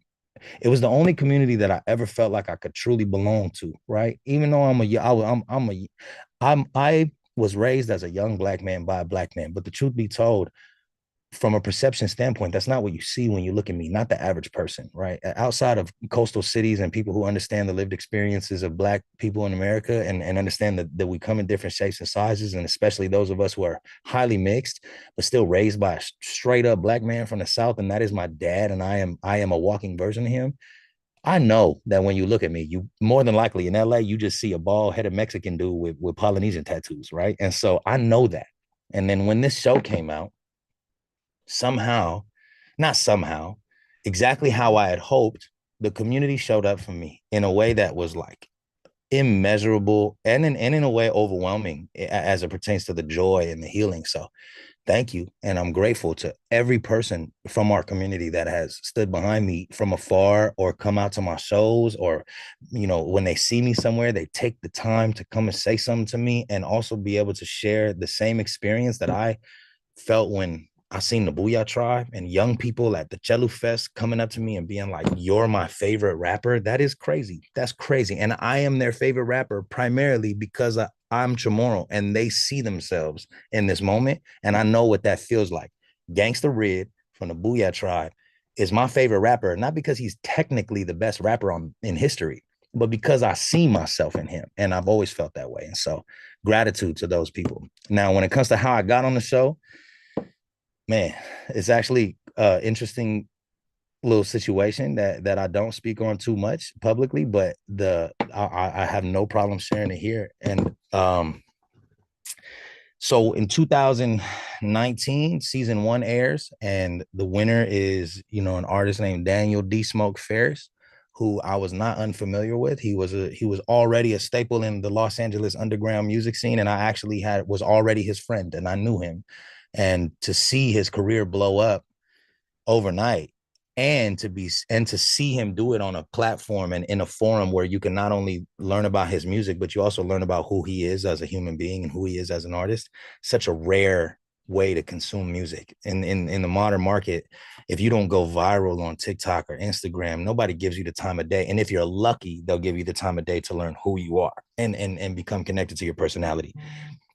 It was the only community that I ever felt like I could truly belong to, right? Even though I was raised as a young black man by a black man, but the truth be told, from a perception standpoint, that's not what you see when you look at me, not the average person, right? Outside of coastal cities and people who understand the lived experiences of Black people in America, and understand that we come in different shapes and sizes, and especially those of us who are highly mixed, but still raised by a straight up Black man from the South, and that is my dad, and I am a walking version of him. I know that when you look at me, you more than likely in LA, you just see a bald headed Mexican dude with Polynesian tattoos, right? And so I know that. And then when this show came out, somehow, not somehow, exactly how I had hoped, the community showed up for me in a way that was like immeasurable, and in a way overwhelming as it pertains to the joy and the healing. So thank you. And I'm grateful to every person from our community that has stood behind me from afar, or come out to my shows, or, when they see me somewhere, they take the time to come and say something to me, and also be able to share the same experience that I felt when I seen the Booyah Tribe and young people at the Chelu Fest coming up to me and being like, "You're my favorite rapper." That is crazy. That's crazy. And I am their favorite rapper primarily because I'm Chamorro, and they see themselves in this moment. And I know what that feels like. Gangsta Red from the Booyah Tribe is my favorite rapper, not because he's technically the best rapper in history, but because I see myself in him. And I've always felt that way. And so gratitude to those people. Now, when it comes to how I got on the show, man, it's actually interesting little situation that I don't speak on too much publicly, but I have no problem sharing it here. And so in 2019, season 1 airs, and the winner is, an artist named Daniel D. Smoke Ferris, who I was not unfamiliar with. He was already a staple in the Los Angeles underground music scene, and I actually was already his friend, and I knew him. And to see his career blow up overnight, and to see him do it on a platform and in a forum where you can not only learn about his music, but you also learn about who he is as a human being and who he is as an artist. Such a rare way to consume music in the modern market. If you don't go viral on TikTok or Instagram, nobody gives you the time of day. And if you're lucky, they'll give you the time of day to learn who you are and become connected to your personality.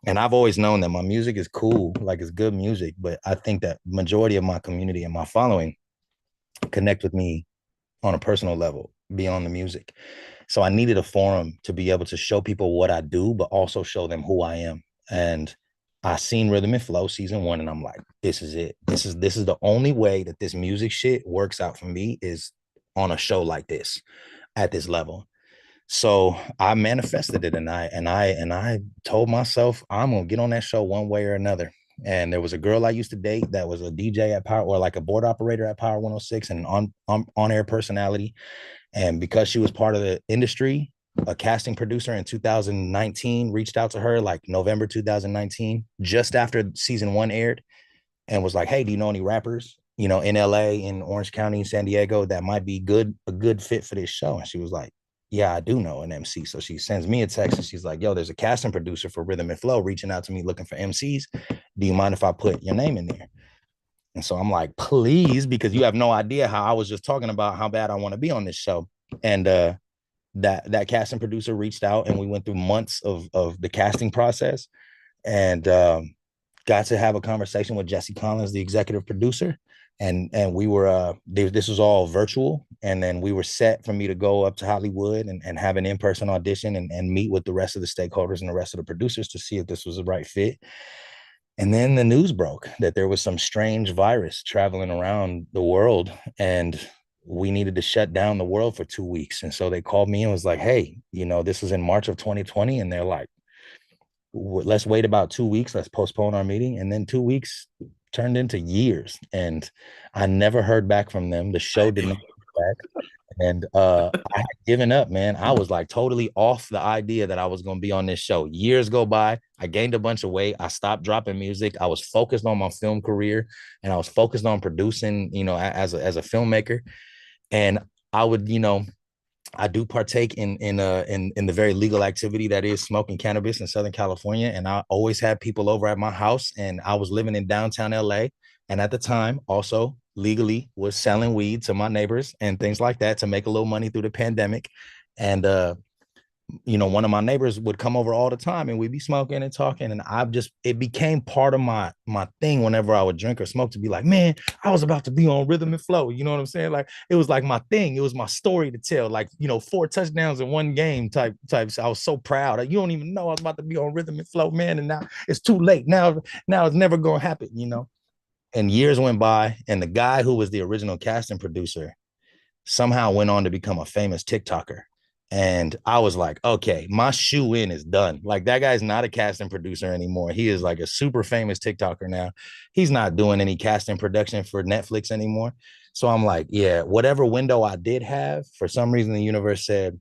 And I've always known that my music is cool, like it's good music, but I think that majority of my community and my following connect with me on a personal level beyond the music. So I needed a forum to be able to show people what I do, but also show them who I am. And I seen Rhythm and Flow season 1, and I'm like, this is it. This is the only way that this music shit works out for me is on a show like this at this level. So I manifested it, and I told myself I'm gonna get on that show one way or another. And there was a girl I used to date that was a DJ at Power, or like a board operator at Power 106, and an on air personality. And because she was part of the industry, a casting producer in 2019 reached out to her like November 2019, just after season 1 aired, and was like, "Hey, do you know any rappers, in LA, in Orange County, San Diego, that might be a good fit for this show?" And she was like, "Yeah, I do know an MC." So she sends me a text and she's like, "Yo, there's a casting producer for Rhythm and Flow reaching out to me looking for MCs. Do you mind if I put your name in there?" And so I'm like, "Please," because you have no idea how I was just talking about how bad I want to be on this show. And that casting producer reached out, and we went through months of the casting process, and got to have a conversation with Jesse Collins, the executive producer. And we were this was all virtual, and then we were set for me to go up to Hollywood and have an in-person audition, and meet with the rest of the stakeholders and the rest of the producers to see if this was the right fit. And then the news broke that there was some strange virus traveling around the world, and we needed to shut down the world for 2 weeks. And so they called me and was like, "Hey, this is in March of 2020." And they're like, "Let's wait about 2 weeks. Let's postpone our meeting." And then 2 weeks turned into years. And I never heard back from them. The show did not come back. And I had given up, man. I was like totally off the idea that I was going to be on this show. Years go by. I gained a bunch of weight. I stopped dropping music. I was focused on my film career, and I was focused on producing, as a filmmaker. And I would, I do partake in the very legal activity that is smoking cannabis in Southern California. And I always had people over at my house, and I was living in downtown LA. And at the time, also legally was selling weed to my neighbors and things like that to make a little money through the pandemic. And one of my neighbors would come over all the time, and we'd be smoking and talking. And it became part of my thing whenever I would drink or smoke to be like, "Man, I was about to be on Rhythm and Flow." You know what I'm saying? Like, it was like my thing. It was my story to tell, like, 4 touchdowns in one game type. So I was so proud. You don't even know I was about to be on Rhythm and Flow, man. And now it's too late. Now it's never going to happen. And years went by, and the guy who was the original casting producer somehow went on to become a famous TikToker. And I was like, okay, my shoe in is done. Like, that guy's not a casting producer anymore. He is like a super famous TikToker now. He's not doing any casting production for Netflix anymore. So I'm like, yeah, whatever window I did have, for some reason, the universe said,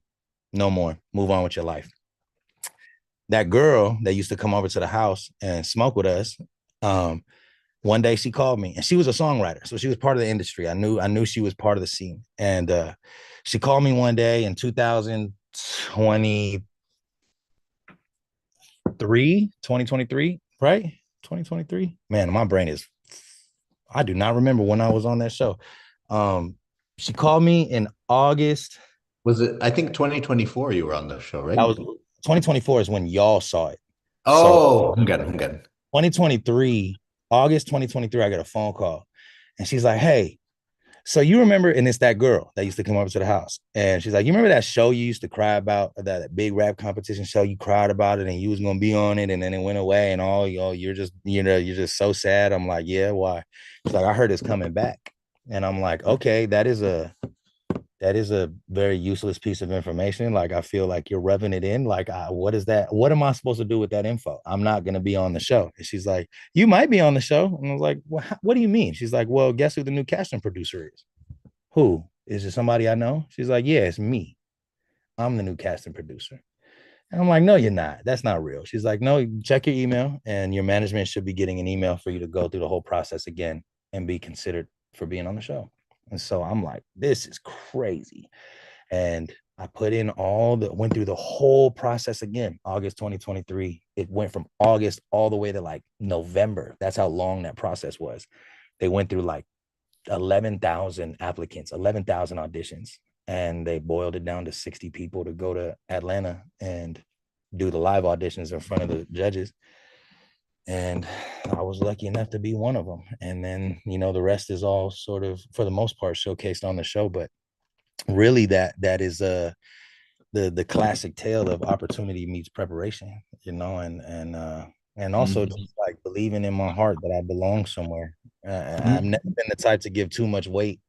no more, move on with your life. That girl that used to come over to the house and smoke with us, um, one day she called me, and she was a songwriter, so she was part of the industry. I knew she was part of the scene. And she called me one day in 2023, 2023, right? 2023. Man, my brain is, I do not remember when I was on that show. um she called me in August. Was it, I think 2024 you were on the show, That right? was 2024 is when y'all saw it. So Oh, I'm good. I'm good. 2023, August 2023, I got a phone call, and she's like, "Hey, so you remember," and it's that girl that used to come over to the house. And she's like, "You remember that show you used to cry about, that big rap competition show? You cried about it, and you was gonna be on it, and then it went away, and all, you're just so sad." I'm like, "Yeah, why?" She's like, "I heard it's coming back." And I'm like, "Okay, that is a very useless piece of information. Like, I feel like you're rubbing it in. Like, what is that? What am I supposed to do with that info? I'm not going to be on the show." And she's like, "You might be on the show." And I was like, what do you mean?" She's like, "Well, guess who the new casting producer is?" "Who? Is it somebody I know?" She's like, "Yeah, it's me. I'm the new casting producer." And I'm like, "No, you're not. That's not real." She's like, "No, check your email, and your management should be getting an email for you to go through the whole process again and be considered for being on the show." And so I'm like, this is crazy. And I went through the whole process again, August 2023. It went from August all the way to like November. That's how long that process was. They went through like 11,000 applicants, 11,000 auditions, and they boiled it down to 60 people to go to Atlanta and do the live auditions in front of the judges. And I was lucky enough to be one of them. And then, the rest is all sort of, for the most part, showcased on the show. But really, that is the classic tale of opportunity meets preparation, and and also Mhm. just like believing in my heart that I belong somewhere. I've Mhm. never been the type to give too much weight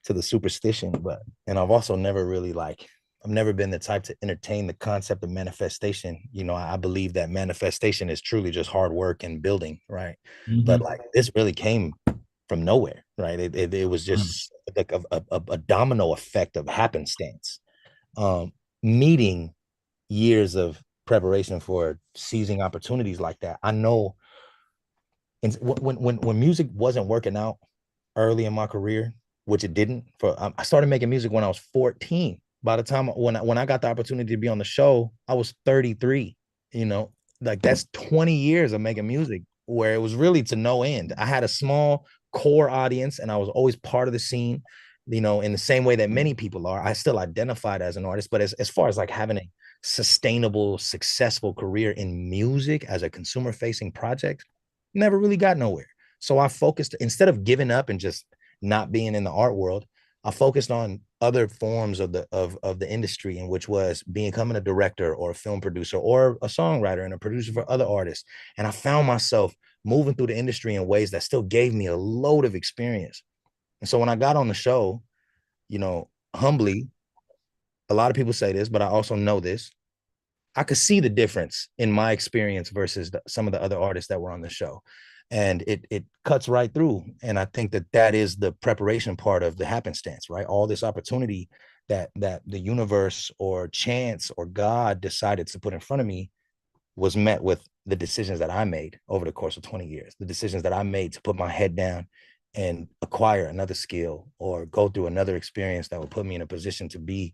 to the superstition, but and I've also never really like I've never been the type to entertain the concept of manifestation. I believe that manifestation is truly just hard work and building, right? But Mhm. like this really came from nowhere, right? It was just like a domino effect of happenstance. Um, Meeting years of preparation for seizing opportunities like that. I know, and when music wasn't working out early in my career, which it didn't. I started making music when I was 14. By the time when I got the opportunity to be on the show, I was 33. You know, like that's 20 years of making music where it was really to no end. I had a small core audience and I was always part of the scene, in the same way that many people are. I still identified as an artist, but as far as like having a sustainable, successful career in music as a consumer facing project, never really got nowhere. So I focused, instead of giving up and just not being in the art world, I focused on other forms of the industry, in which was becoming a director or a film producer or a songwriter and a producer for other artists. And I found myself moving through the industry in ways that still gave me a load of experience. And so when I got on the show, humbly, a lot of people say this, but I also know this. I could see the difference in my experience versus some of the other artists that were on the show. And it cuts right through. And I think that is the preparation part of the happenstance, right? All this opportunity that the universe or chance or God decided to put in front of me was met with the decisions that I made over the course of 20 years, the decisions that I made to put my head down and acquire another skill or go through another experience that would put me in a position to be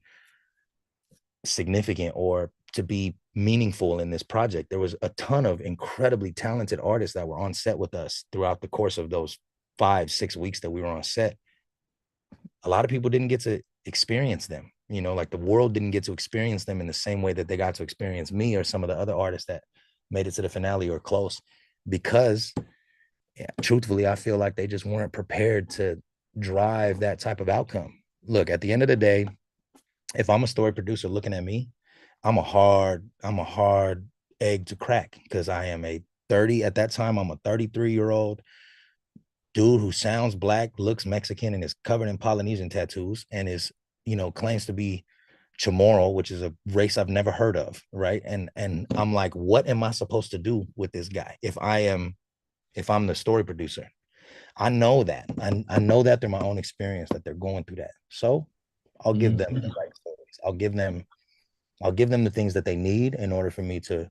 significant or to be meaningful in this project. There was a ton of incredibly talented artists that were on set with us throughout the course of those 5-6 weeks that we were on set. A lot of people didn't get to experience them, like the world didn't get to experience them in the same way that they got to experience me or some of the other artists that made it to the finale or close, because yeah, truthfully, I feel like they just weren't prepared to drive that type of outcome. Look, at the end of the day, if I'm a story producer looking at me, I'm a hard egg to crack, because I am a 30 at that time. I'm a 33-year-old dude who sounds black, looks Mexican, and is covered in Polynesian tattoos, and is, claims to be Chamorro, which is a race I've never heard of, right? And I'm like, what am I supposed to do with this guy if I'm the story producer? I know that. I know that through my own experience that they're going through that. So I'll give them the Mhm. right stories. I'll give them the things that they need in order for me to,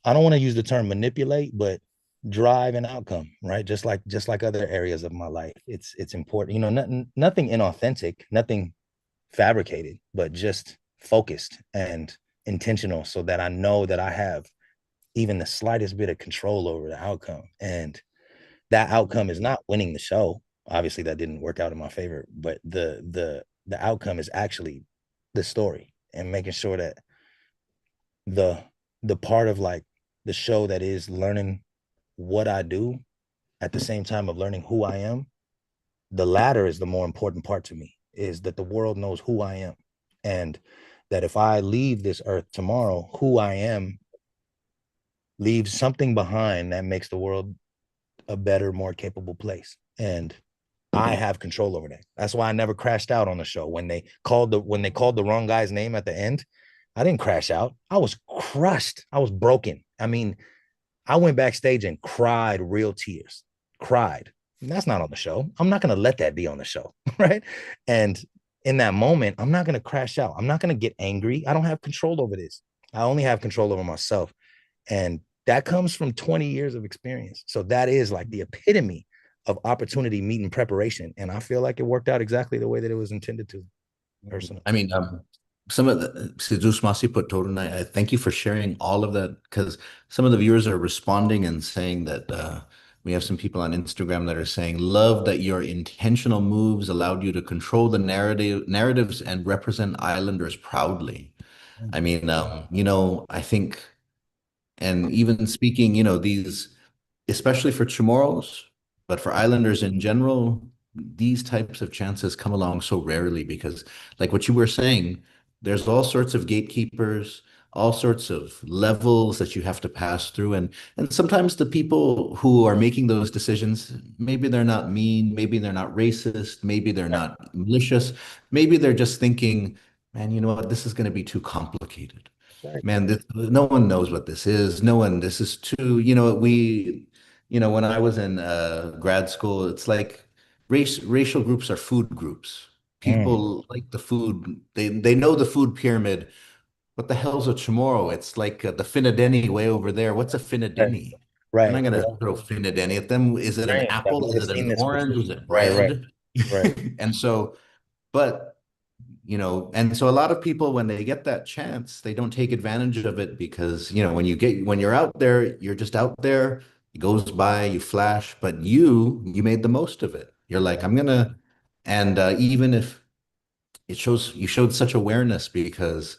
I don't want to use the term manipulate, but drive an outcome, right? Just like other areas of my life. It's important, nothing inauthentic, nothing fabricated, but just focused and intentional, so that I know that I have even the slightest bit of control over the outcome. And that outcome is not winning the show. Obviously, that didn't work out in my favor, but the outcome is actually the story, and making sure that the the part of like the show that is learning what I do at the same time of learning who I am, the latter is the more important part to me, is that the world knows who I am. And that if I leave this earth tomorrow, who I am leaves something behind that makes the world a better, more capable place. And I have control over that. That's why I never crashed out on the show. When they called the wrong guy's name at the end, I didn't crash out. I was crushed. I was broken. I mean, I went backstage and cried real tears. Cried. And that's not on the show. I'm not going to let that be on the show, right? And in that moment, I'm not going to crash out. I'm not going to get angry. I don't have control over this. I only have control over myself. And that comes from 20 years of experience. So that is like the epitome of opportunity meeting preparation. And I feel like it worked out exactly the way that it was intended to, personally. I mean, some of the si Zeus Masi put total and I thank you for sharing all of that, because some of the viewers are responding and saying that we have some people on Instagram that are saying, love that your intentional moves allowed you to control the narratives and represent Islanders proudly. I mean, I think, and even speaking, these, especially for Chamorros, but for Islanders in general, these types of chances come along so rarely because, like what you were saying, there's all sorts of gatekeepers, all sorts of levels that you have to pass through. And sometimes the people who are making those decisions, maybe they're not mean, maybe they're not racist, maybe they're not malicious, maybe they're just thinking, man, you know what, this is going to be too complicated. Right. Man, no one knows what this is. No one, this is too, when I was in grad school, it's like racial groups are food groups. Mm, People like the food. They know the food pyramid. What the hell's a chamorro? It's like the finadeni way over there. What's a right. finadeni? I'm not Right. gonna Right. throw finadeni at them. Is it an Strange. I've apple? never Is it seen an this orange? before. Is it Right. Right. bread? Right. And so, but and so a lot of people, when they get that chance, they don't take advantage of it because, when you're out there, you're just out there, it goes by, you flash, but you made the most of it. You're like, I'm gonna, and even if you showed such awareness because,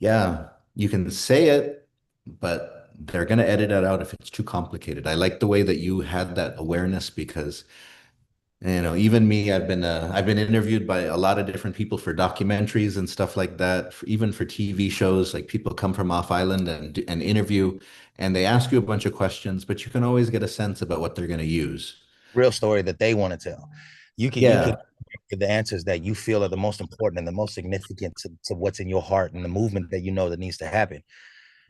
yeah, you can say it, but they're gonna edit it out if it's too complicated. I like the way that you had that awareness because even me, I've been interviewed by a lot of different people for documentaries and stuff like that, even for TV shows. Like people come from off island and interview, and they ask you a bunch of questions, but you can always get a sense about what they're going to use. Real story that they want to tell. You can Yeah. give the answers that you feel are the most important and the most significant to what's in your heart and the movement that you know that needs to happen.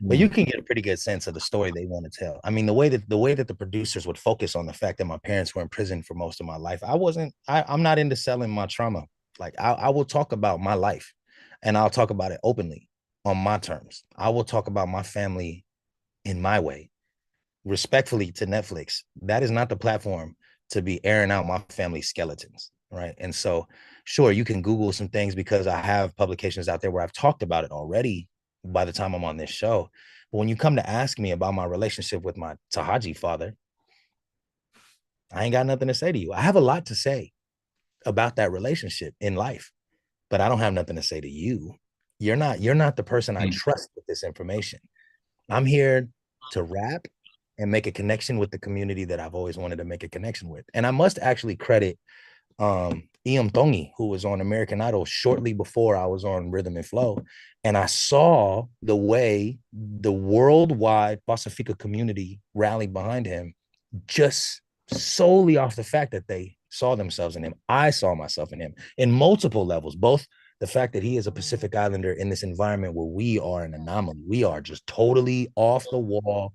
But you Mm. can get a pretty good sense of the story they want to tell. I mean, the way that the producers would focus on the fact that my parents were in prison for most of my life. I'm not into selling my trauma. Like I will talk about my life and I'll talk about it openly on my terms. I will talk about my family in my way, respectfully to Netflix. That is not the platform to be airing out my family skeletons. Right. And so, sure, you can Google some things because I have publications out there where I've talked about it already by the time I'm on this show. But when you come to ask me about my relationship with my Tahaji father, I ain't got nothing to say to you. I have a lot to say about that relationship in life, but I don't have nothing to say to you. You're not the person I Mm. trust with this information. I'm here to rap and make a connection with the community that I've always wanted to make a connection with. And I must actually credit Iam Tongi, who was on American Idol shortly before I was on Rhythm and Flow. And I saw the way the worldwide Pacifica community rallied behind him just solely off the fact that they saw themselves in him. I saw myself in him in multiple levels, both the fact that he is a Pacific Islander in this environment where we are an anomaly. We are just totally off the wall.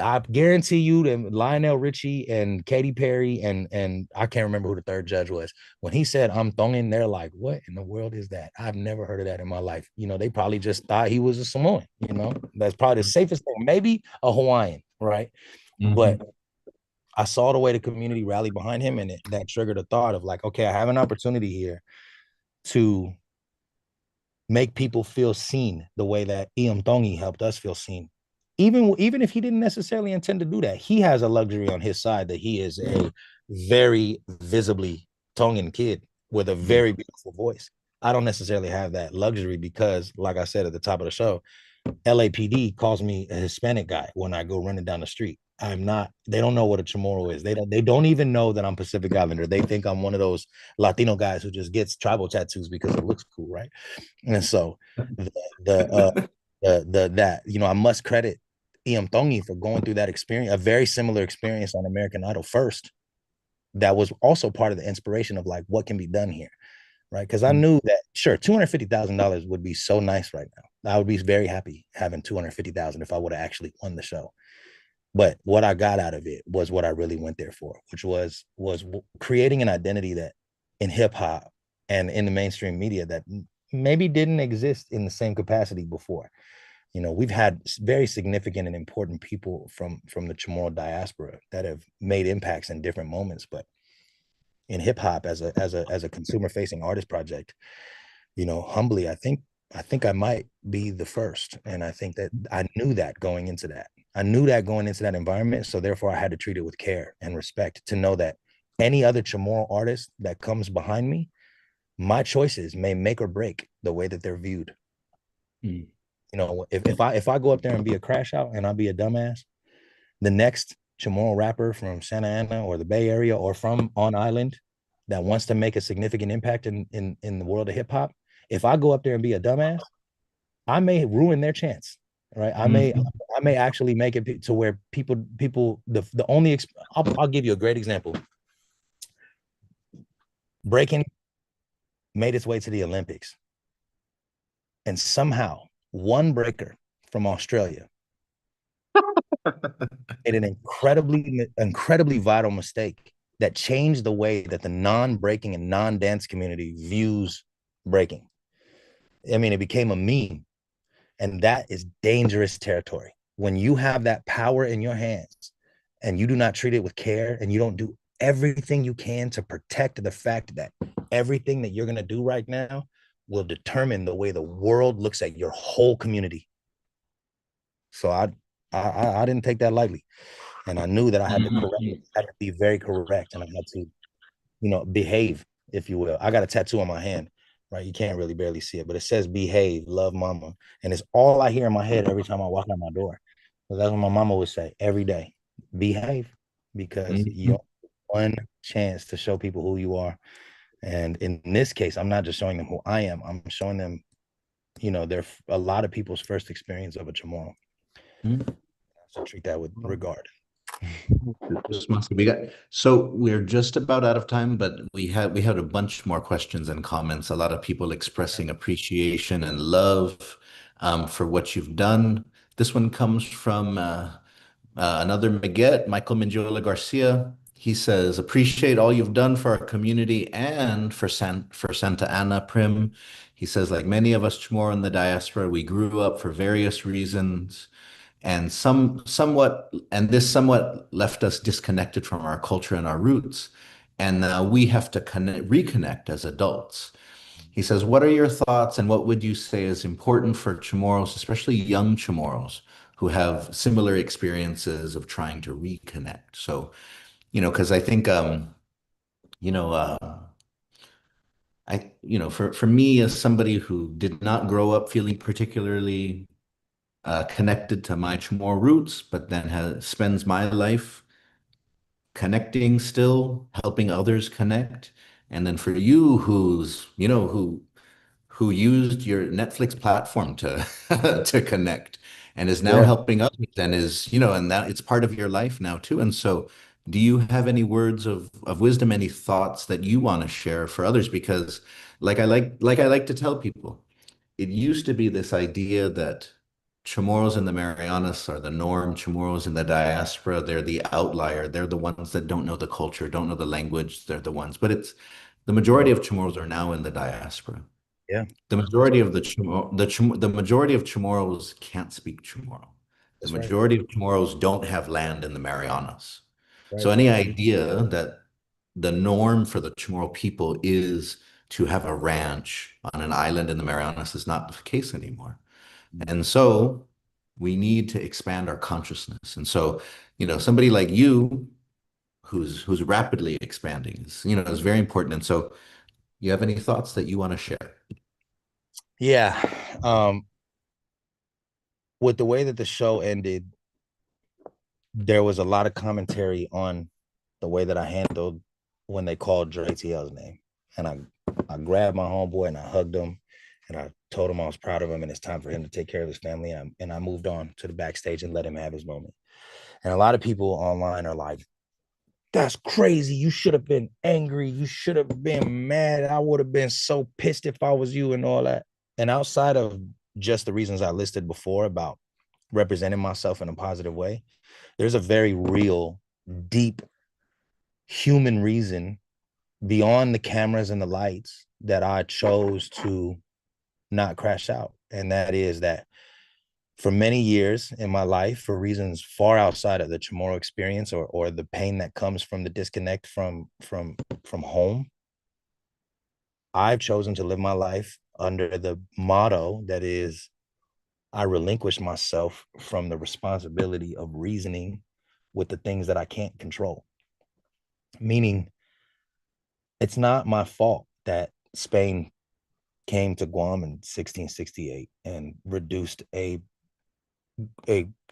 I guarantee you that Lionel Richie and Katy Perry and I can't remember who the third judge was. When he said I'm thongin, they're like, what in the world is that? I've never heard of that in my life. They probably just thought he was a Samoan. That's probably the safest thing. Maybe a Hawaiian, right? But Mhm. I saw the way the community rallied behind him, and that triggered a thought of like, okay, I have an opportunity here to make people feel seen the way that Iam Tongi helped us feel seen. Even if he didn't necessarily intend to do that, he has a luxury on his side that he is a very visibly Tongan kid with a Mm. very beautiful voice. I don't necessarily have that luxury because, like I said at the top of the show, LAPD calls me a Hispanic guy when I go running down the street. I'm not, they don't know what a chamorro is. They don't even know that I'm Pacific Islander. They think I'm one of those Latino guys who just gets tribal tattoos because it looks cool, right? And so the the that I must credit Iam Tongi for going through that experience, a very similar experience on American Idol first. That was also part of the inspiration of like what can be done here, right? Because I Mm. knew that sure, $250,000 would be so nice right now. I would be very happy having 250,000 if I would have actually won the show. But what I got out of it was what I really went there for, which was creating an identity that in hip hop and in the mainstream media that maybe didn't exist in the same capacity before. We've had very significant and important people from the Chamorro diaspora that have made impacts in different moments, but in hip hop as a consumer facing artist project, humbly, I think I might be the first. And I think that I knew that going into that. I knew that going into that environment. So therefore I had to treat it with care and respect to know that any other Chamorro artist that comes behind me, my choices may make or break the way that they're viewed. Mm. If I go up there and be a crash out and I'll be a dumbass, the next Chamorro rapper from Santa Ana or the Bay Area or from on island that wants to make a significant impact in the world of hip hop, if I go up there and be a dumbass, I may ruin their chance, right? Mhm. I may actually make it to where people the only I'll give you a great example. Breaking made its way to the Olympics, and somehow one breaker from Australia made an incredibly vital mistake that changed the way that the non-breaking and non-dance community views breaking. I mean, it became a meme, and that is dangerous territory. When you have that power in your hands and you do not treat it with care and you don't do everything you can to protect the fact that everything that you're going to do right now will determine the way the world looks at your whole community. So I didn't take that lightly, and I knew that I had to correct, Mhm. had to be very correct, and I had to, behave, if you will. I got a tattoo on my hand, right? You can't really barely see it, but it says behave, love mama. And it's all I hear in my head every time I walk out my door. So that's what my mama would say every day. Behave, because you Mhm. have one chance to show people who you are. And in this case, I'm not just showing them who I am, I'm showing them, they're a lot of people's first experience of a tomorrow. Mhm. So treat that with regard. This must we got so we're just about out of time, but we had a bunch more questions and comments. A lot of people expressing appreciation and love for what you've done. This one comes from another Miguel, Michael Minjola Garcia. He says, appreciate all you've done for our community and for Santa Ana Prim. He says, like many of us Chamorro in the diaspora, we grew up for various reasons and this somewhat left us disconnected from our culture and our roots. And we have to reconnect as adults. He says, what are your thoughts and what would you say is important for Chamorros, especially young Chamorros who have similar experiences of trying to reconnect? So, because I think, you know, uh, for me as somebody who did not grow up feeling particularly connected to my Chamorro roots, but then spends my life connecting still, helping others connect. And then for you who used your Netflix platform to to connect and is now Yeah. helping others and and that it's part of your life now too. And so do you have any words of wisdom, any thoughts that you want to share for others? Because like I like to tell people, it used to be this idea that Chamorros in the Marianas are the norm, Chamorros in the diaspora, they're the outlier. They're the ones that don't know the culture, don't know the language. They're the ones. But it's the majority of Chamorros are now in the diaspora. Yeah. The That's majority right. of the majority of Chamorros can't speak Chamorro. The That's right. majority of Chamorros don't have land in the Marianas. So Right. any idea that the norm for the Chamorro people is to have a ranch on an island in the Marianas is not the case anymore. And so we need to expand our consciousness. And so, somebody like you who's rapidly expanding is very important. And so you have any thoughts that you want to share? Yeah. Um, with the way that the show ended, there was a lot of commentary on the way that I handled when they called Dre TL's name. And I grabbed my homeboy and I hugged him and I told him I was proud of him and it's time for him to take care of his family. And I moved on to the backstage and let him have his moment. And a lot of people online are like, that's crazy. You should have been angry. You should have been mad. I would have been so pissed if I was you and all that. And outside of just the reasons I listed before about representing myself in a positive way, there's a very real, deep human reason beyond the cameras and the lights that I chose to not crash out. And that is that for many years in my life, for reasons far outside of the Chamorro experience or the pain that comes from the disconnect from home, I've chosen to live my life under the motto that is I relinquish myself from the responsibility of reasoning with the things that I can't control. Meaning, it's not my fault that Spain came to Guam in 1668 and reduced a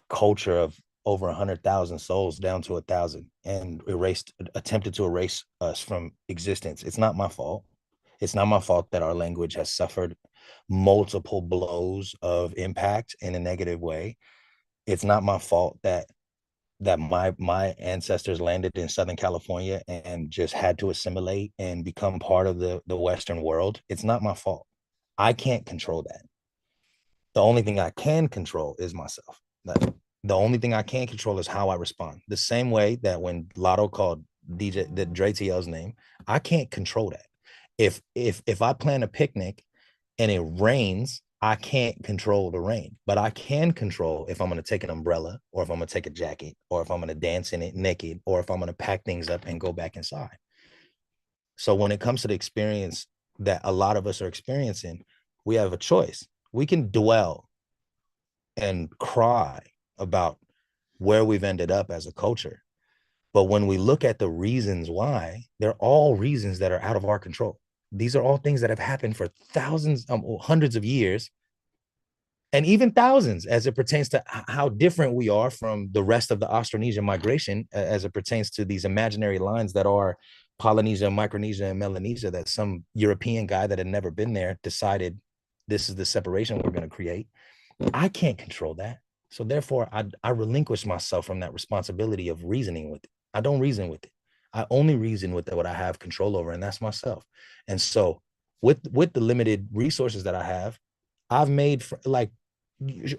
culture of over 100,000 souls down to 1,000 and attempted to erase us from existence. It's not my fault. It's not my fault that our language has suffered multiple blows of impact in a negative way. It's not my fault that my ancestors landed in Southern California and just had to assimilate and become part of the Western world. It's not my fault. I can't control that. The only thing I can control is myself. The only thing I can control is how I respond. The same way that when Lotto called the Dre TL's name, I can't control that. If I plan a picnic and it rains, I can't control the rain, but I can control if I'm going to take an umbrella, or if I'm going to take a jacket, or if I'm going to dance in it naked, or if I'm going to pack things up and go back inside. So when it comes to the experience that a lot of us are experiencing, we have a choice. We can dwell and cry about where we've ended up as a culture. But when we look at the reasons why, they're all reasons that are out of our control. These are all things that have happened for thousands, hundreds of years, and even thousands, as it pertains to how different we are from the rest of the Austronesian migration, as it pertains to these imaginary lines that are Polynesia, Micronesia, and Melanesia, that some European guy that had never been there decided this is the separation we're going to create. I can't control that. So therefore, I relinquish myself from that responsibility of reasoning with it. I don't reason with it. I only reason with what I have control over, and that's myself. And so with the limited resources that I have, I've made like,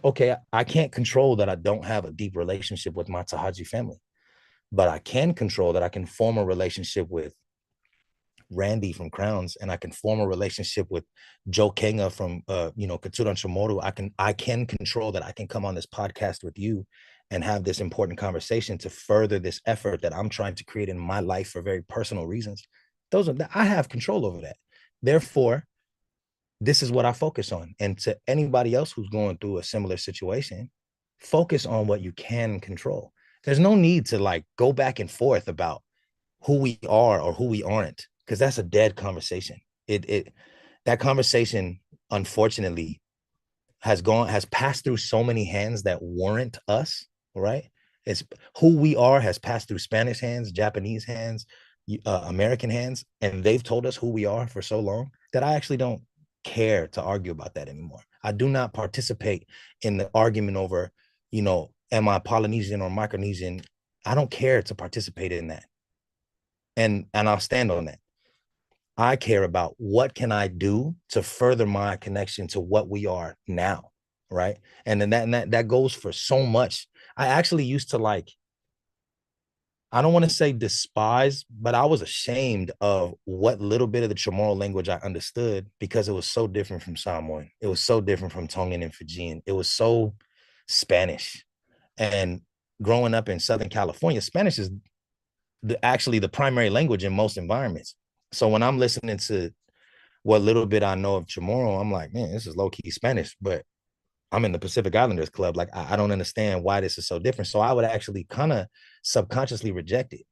okay, I can't control that I don't have a deep relationship with my Tajalle family, but I can control that I can form a relationship with Randy from Crowns, and I can form a relationship with Joe Kenga from Katsuran Shimoru. I can control that I can come on this podcast with you and have this important conversation to further this effort that I'm trying to create in my life for very personal reasons. I have control over that. Therefore, this is what I focus on. And to anybody else who's going through a similar situation, focus on what you can control. There's no need to like go back and forth about who we are or who we aren't, because that's a dead conversation. That conversation, unfortunately, has passed through so many hands that warrant us, right? It's who we are has passed through Spanish hands, Japanese hands, American hands, and they've told us who we are for so long that I actually don't care to argue about that anymore. I do not participate in the argument over, am I Polynesian or Micronesian? I don't care to participate in that. And I'll stand on that. I care about what can I do to further my connection to what we are now, right? And then that goes for so much. I actually used to I don't want to say despise, but I was ashamed of what little bit of the Chamorro language I understood, because it was so different from Samoan. It was so different from Tongan and Fijian. It was so Spanish. And growing up in Southern California, Spanish is actually the primary language in most environments. So when I'm listening to what little bit I know of Chamorro, I'm like, man, this is low key Spanish, but I'm in the Pacific Islanders Club. Like, I don't understand why this is so different. So I would actually kind of subconsciously reject it,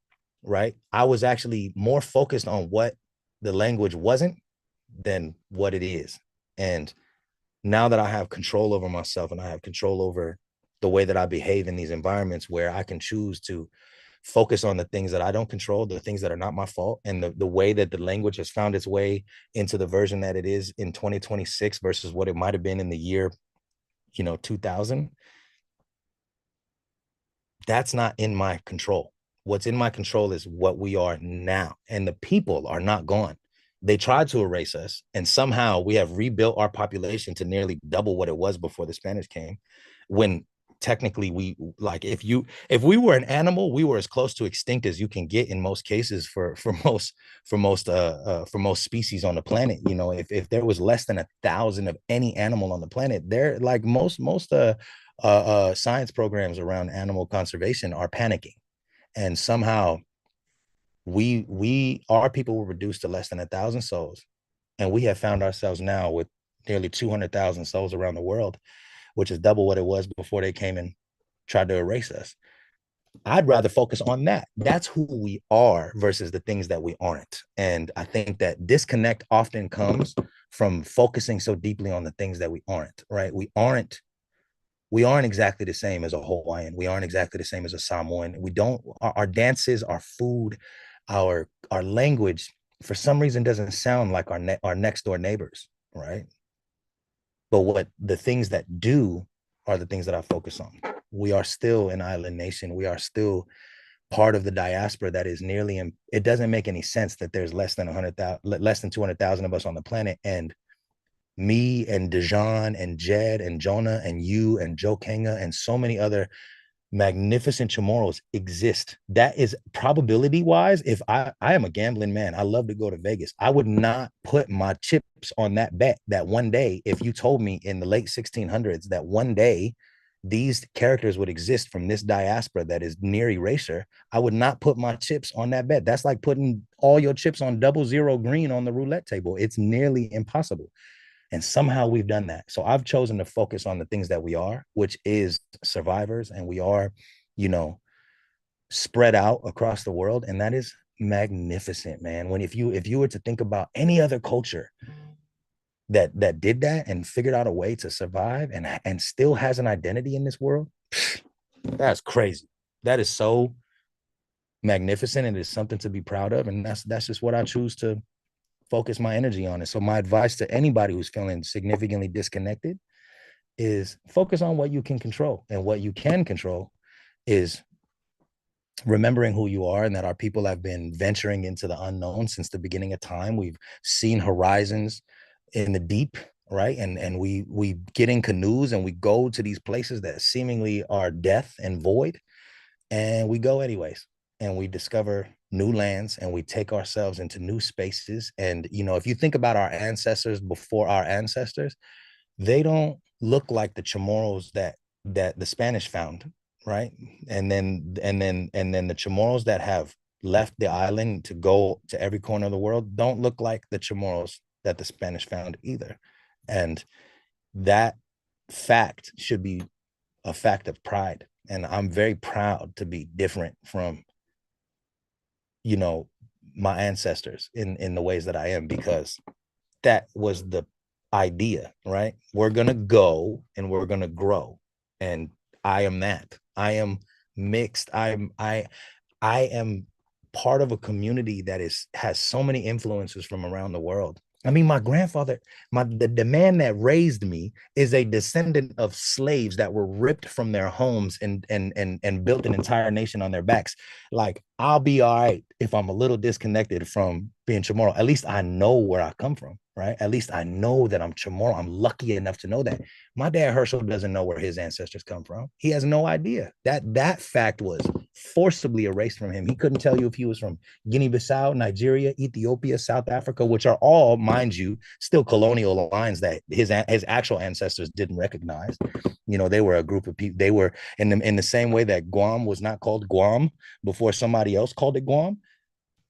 right? I was actually more focused on what the language wasn't than what it is. And now that I have control over myself and I have control over the way that I behave in these environments where I can choose to focus on the things that I don't control, the things that are not my fault, and the way that the language has found its way into the version that it is in 2026 versus what it might have been in the year 2000, that's not in my control. What's in my control is what we are now, and the people are not gone. They tried to erase us, and somehow we have rebuilt our population to nearly double what it was before the Spanish came, when technically we, like, if we were an animal, we were as close to extinct as you can get in most cases for most species on the planet. If there was less than 1,000 of any animal on the planet, they're like most science programs around animal conservation are panicking. And somehow our people were reduced to less than 1,000 souls, and we have found ourselves now with nearly 200,000 souls around the world, which is double what it was before they came and tried to erase us. I'd rather focus on that. That's who we are versus the things that we aren't. And I think that disconnect often comes from focusing so deeply on the things that we aren't, right? We aren't exactly the same as a Hawaiian. We aren't exactly the same as a Samoan. We don't, our dances, our food, our language for some reason doesn't sound like our next door neighbors, right? But what the things that do are the things that I focus on. We are still an island nation. We are still part of the diaspora that is nearly, it doesn't make any sense that there's less than 100,000, less than 200,000 of us on the planet. And me and Dejan and Jed and Jonah and you and Joe Kanga and so many other magnificent Chamorros exist. That is probability wise. If I am a gambling man, I love to go to Vegas. I would not put my chips on that bet that one day, if you told me in the late 1600s that one day these characters would exist from this diaspora that is near erasure, I would not put my chips on that bet. That's like putting all your chips on 00 green on the roulette table. It's nearly impossible. And somehow we've done that. So I've chosen to focus on the things that we are, which is survivors. And we are, you know, spread out across the world. And that is magnificent, man. When if you were to think about any other culture that did that and figured out a way to survive and still has an identity in this world, that's crazy. That is so magnificent. And it's something to be proud of. And that's just what I choose to focus my energy on it. So my advice to anybody who's feeling significantly disconnected is focus on what you can control. And what you can control is remembering who you are and that our people have been venturing into the unknown since the beginning of time. We've seen horizons in the deep, right? And we get in canoes and we go to these places that seemingly are death and void, and we go anyways, and we discover new lands and we take ourselves into new spaces. And you know, if you think about our ancestors before our ancestors, they don't look like the Chamorros that the Spanish found, right? And then the Chamorros that have left the island to go to every corner of the world don't look like the Chamorros that the Spanish found either. And that fact should be a fact of pride. And I'm very proud to be different from, you know, my ancestors in the ways that I am, because that was the idea, right? We're gonna go and we're gonna grow. And I am that. I am mixed. I am part of a community that has so many influences from around the world. I mean, my grandfather, the man that raised me is a descendant of slaves that were ripped from their homes and built an entire nation on their backs. Like, I'll be all right if I'm a little disconnected from being Chamorro. At least I know where I come from, right? At least I know that I'm Chamorro. I'm lucky enough to know that. My dad Herschel doesn't know where his ancestors come from. He has no idea. That fact was forcibly erased from him. He couldn't tell you if he was from Guinea-Bissau, Nigeria, Ethiopia, South Africa, which are all, mind you, still colonial lines that his actual ancestors didn't recognize. You know, they were a group of people. They were in the same way that Guam was not called Guam before somebody else called it Guam.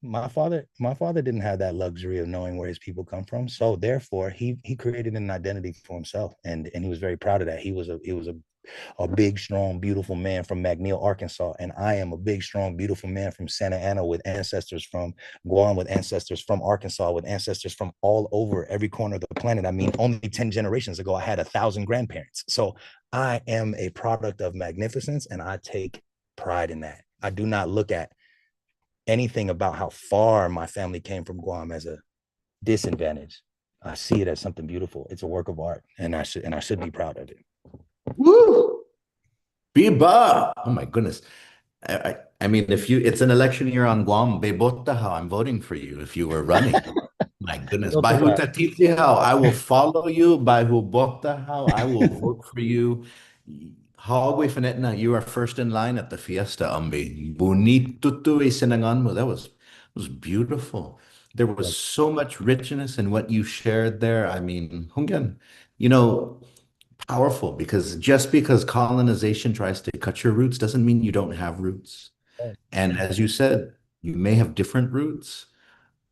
My father didn't have that luxury of knowing where his people come from. So therefore, he created an identity for himself, and he was very proud of that. He was a big, strong, beautiful man from McNeil, Arkansas. And I am a big, strong, beautiful man from Santa Ana with ancestors from Guam, with ancestors from Arkansas, with ancestors from all over every corner of the planet. I mean, only 10 generations ago, I had 1,000 grandparents. So I am a product of magnificence, and I take pride in that. I do not look at anything about how far my family came from Guam as a disadvantage. I see it as something beautiful. It's a work of art, and I should be proud of it. Woo! Biba! Oh my goodness. I mean, if you it's an election year on Guam, Bebotaha, I'm voting for you if you were running. My goodness. Bahu Tatitihao, I will follow you. Bahu Botahao, I will vote for you. Hawwe Fanetna, you are first in line at the fiesta, Umbi. Bonito tu isinangan mo. That was beautiful. There was so much richness in what you shared there. I mean, Hungan, you know, powerful, because just because colonization tries to cut your roots doesn't mean you don't have roots. And as you said, you may have different roots,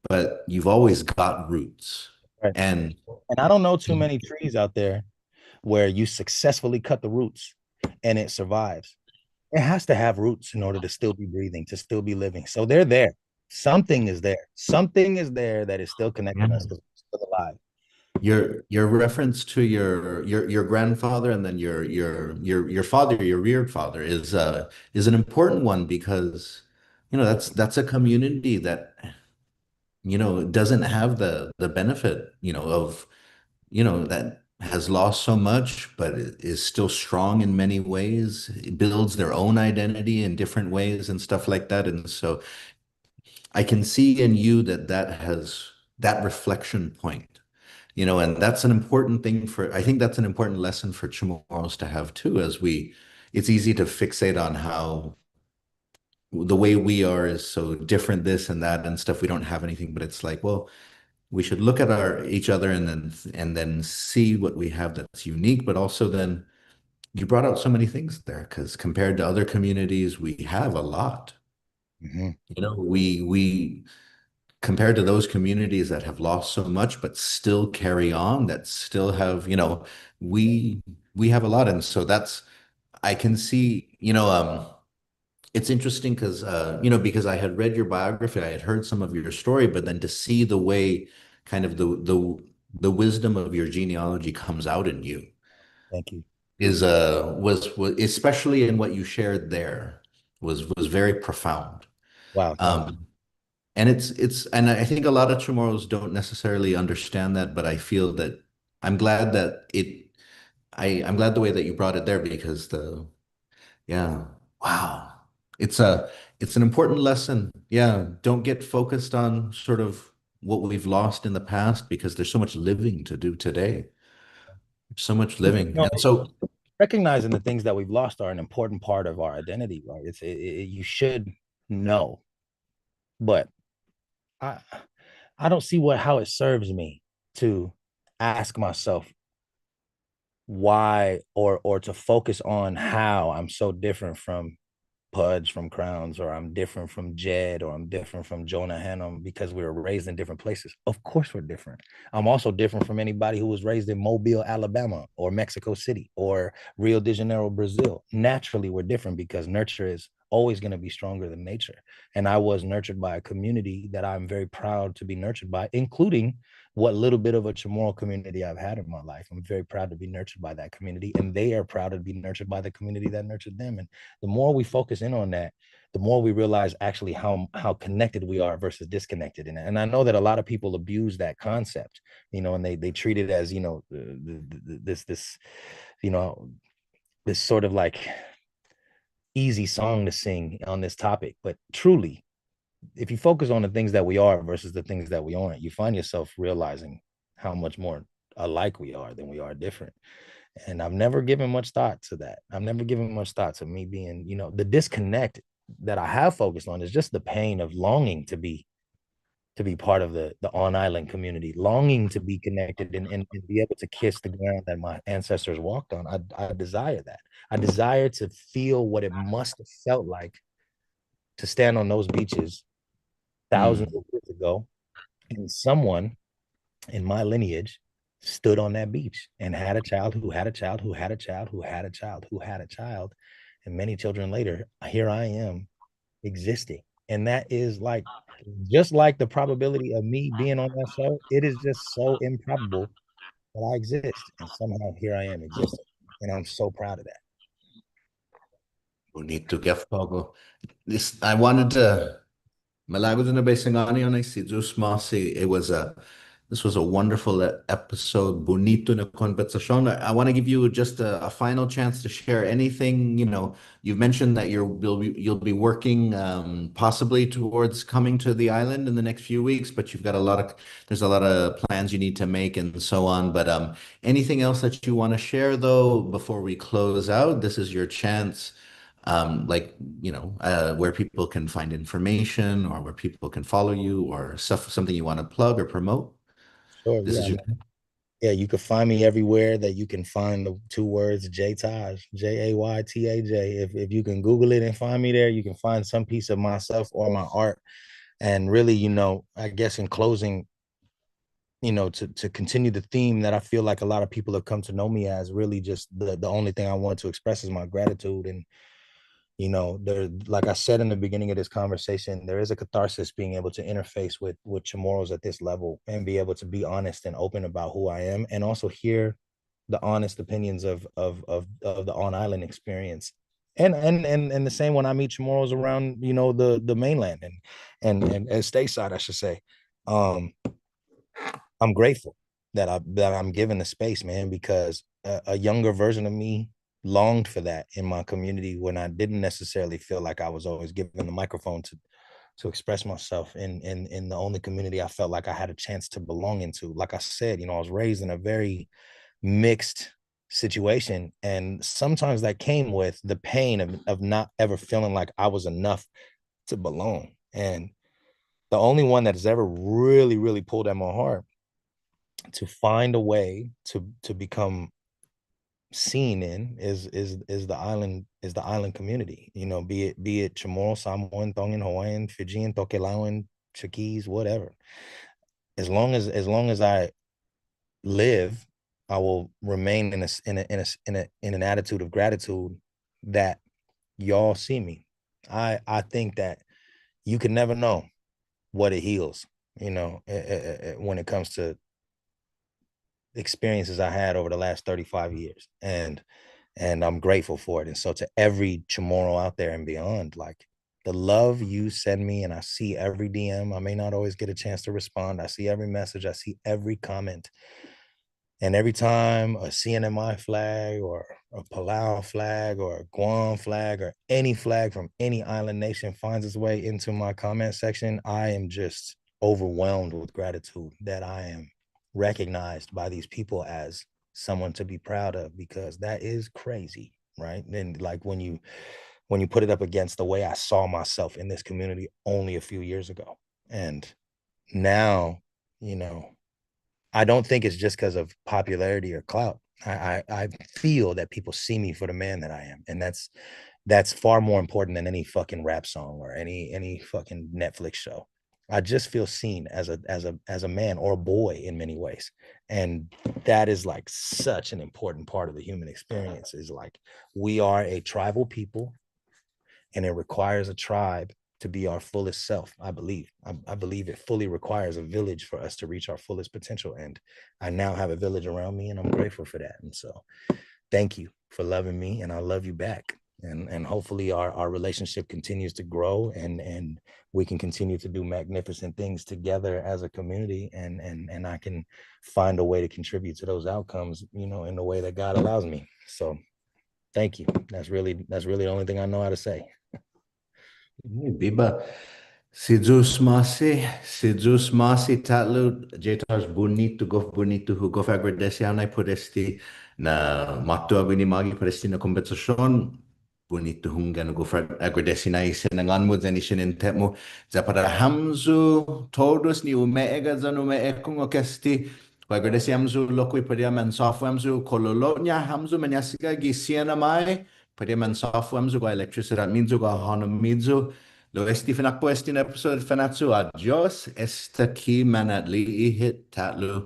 but you've always got roots. Right. And And I don't know too many trees out there where you successfully cut the roots and it survives. It has to have roots in order to still be breathing, to still be living. So they're there. Something is there. Something is there that is still connecting us because we're still alive. your reference to your grandfather and then your father, your reared father is an important one, because you know that's a community that doesn't have the benefit, of, that has lost so much, but is still strong in many ways. It builds their own identity in different ways and stuff like that. And so I can see in you that that has that reflection point, and that's an important thing I think that's an important lesson for Chamorros to have too, it's easy to fixate on how the way we are is so different, this and that and stuff. We don't have anything, but it's like, well, we should look at each other and then see what we have that's unique, but also then you brought out so many things there because compared to other communities, we have a lot. Mhm. We compared to those communities that have lost so much but still carry on, that still have, we we have a lot. And so that's I can see, it's interesting because because I had read your biography, I had heard some of your story, but then to see the way kind of the wisdom of your genealogy comes out in you Thank you. was especially in what you shared there was very profound. Wow, thank you. Um, and I think a lot of Chamorros don't necessarily understand that, but I feel that I'm glad that I'm glad the way that you brought it there because yeah, wow. It's a it's an important lesson. Yeah, don't get focused on sort of what we've lost in the past because there's so much living to do today. So much You living. know, And so, recognizing the things that we've lost are an important part of our identity, right? You should know, but I I don't see how it serves me to ask myself why, or to focus on how I'm so different from Pudge from Crowns, or I'm different from Jed, or I'm different from Jonah Hannum because we were raised in different places. Of course, we're different. I'm also different from anybody who was raised in Mobile, Alabama, or Mexico City, or Rio de Janeiro, Brazil. Naturally, we're different because nurture is always going to be stronger than nature. And I was nurtured by a community that I'm very proud to be nurtured by, including what little bit of a Chamorro community I've had in my life. I'm very proud to be nurtured by that community, and they are proud to be nurtured by the community that nurtured them. And the more we focus in on that, the more we realize actually how connected we are versus disconnected. And I know that a lot of people abuse that concept, and they treat it as, this, you know, this sort of like easy song to sing on this topic. But truly, if you focus on the things that we are versus the things that we aren't, you find yourself realizing how much more alike we are than we are different. And I've never given much thought to that. I've never given much thought to me being, the disconnect that I have focused on is just the pain of longing to be part of the on island community, longing to be connected and be able to kiss the ground that my ancestors walked on. I desire that. I desire to feel what it must have felt like to stand on those beaches thousands mm, of years ago, and someone in my lineage stood on that beach and had a child who had a child who had a child who had a child who had a child. And many children later, here I am existing. And that is like, just like the probability of me being on that show, it is just so improbable that I exist. And somehow here I am existing. And I'm so proud of that. bonito que fogo. This I wanted to Malagos na Baisangani on si Zeus Mossy. This was a wonderful episode. Bonito na conversación. I want to give you just a final chance to share anything. You've mentioned that you'll be working possibly towards coming to the island in the next few weeks, but there's a lot of plans you need to make and so on. But anything else that you want to share though before we close out? This is your chance, like, where people can find information or where people can follow you or something you want to plug or promote. Sure. This Yeah. is your Yeah, you can find me everywhere that you can find the two words Jay Taj, Jaytajay. If you can Google it and find me there, you can find some piece of myself or my art. And really, I guess in closing, to continue the theme that I feel like a lot of people have come to know me as, really just the only thing I want to express is my gratitude. And there, like I said in the beginning of this conversation, there is a catharsis being able to interface with Chamorros at this level and be able to be honest and open about who I am, and also hear the honest opinions of the on island experience. And the same when I meet Chamorros around, the mainland and stateside, I should say. Um, I'm grateful that I'm given the space, man, because a younger version of me longed for that in my community when I didn't necessarily feel like I was always given the microphone to express myself in the only community I felt like I had a chance to belong into. Like I said, I was raised in a very mixed situation, and sometimes that came with the pain of not ever feeling like I was enough to belong. And the only one that has ever really, really pulled at my heart to find a way to become seen in is the island community. Be it Chamorro, Samoan, Tongan, Hawaiian, Fijian, Tokelauan, Chukis, whatever. As long as I live, I will remain in an attitude of gratitude that y'all see me. I think that you can never know what it heals, when it comes to experiences I had over the last 35 years. And I'm grateful for it. And so to every Chamorro out there and beyond, like the love you send me, and I see every DM. I may not always get a chance to respond. I see every message, I see every comment. And every time a CNMI flag or a Palau flag or a Guam flag or any flag from any island nation finds its way into my comment section, I am just overwhelmed with gratitude that I am recognized by these people as someone to be proud of, because that is crazy, right? And like when you put it up against the way I saw myself in this community only a few years ago. And now, you know, I don't think it's just because of popularity or clout. I feel that people see me for the man that I am, and that's far more important than any fucking rap song or any fucking Netflix show. I just feel seen as a man or a boy in many ways, and that is like such an important part of the human experience. Is like we are a tribal people, and it requires a tribe to be our fullest self. I believe. I believe it fully requires a village for us to reach our fullest potential. And I now have a village around me, and I'm grateful for that. And so thank you for loving me, and I love you back. And hopefully our relationship continues to grow, and we can continue to do magnificent things together as a community, and I can find a way to contribute to those outcomes, in the way that God allows me. So thank you. That's really the only thing I know how to say. Biba, si Zeus Masi tatlu, Jay Taj bonito hugof agradece anai por este na matu aguni magi por este na conversación. Bonito hungan go agradece na ise na nganmo zani sinin temo za para hamzu todos ni umeega zan umeekung okesti. Agradece hamzu lokui para mansafu hamzu kololo nya hamzu menyasiga gisiana mai para mansafu hamzu go electricidad minzu go hana minzu. Lo esti finak po esti na episode fanatsu. Adios. Esta ki manat li ihit tatlu.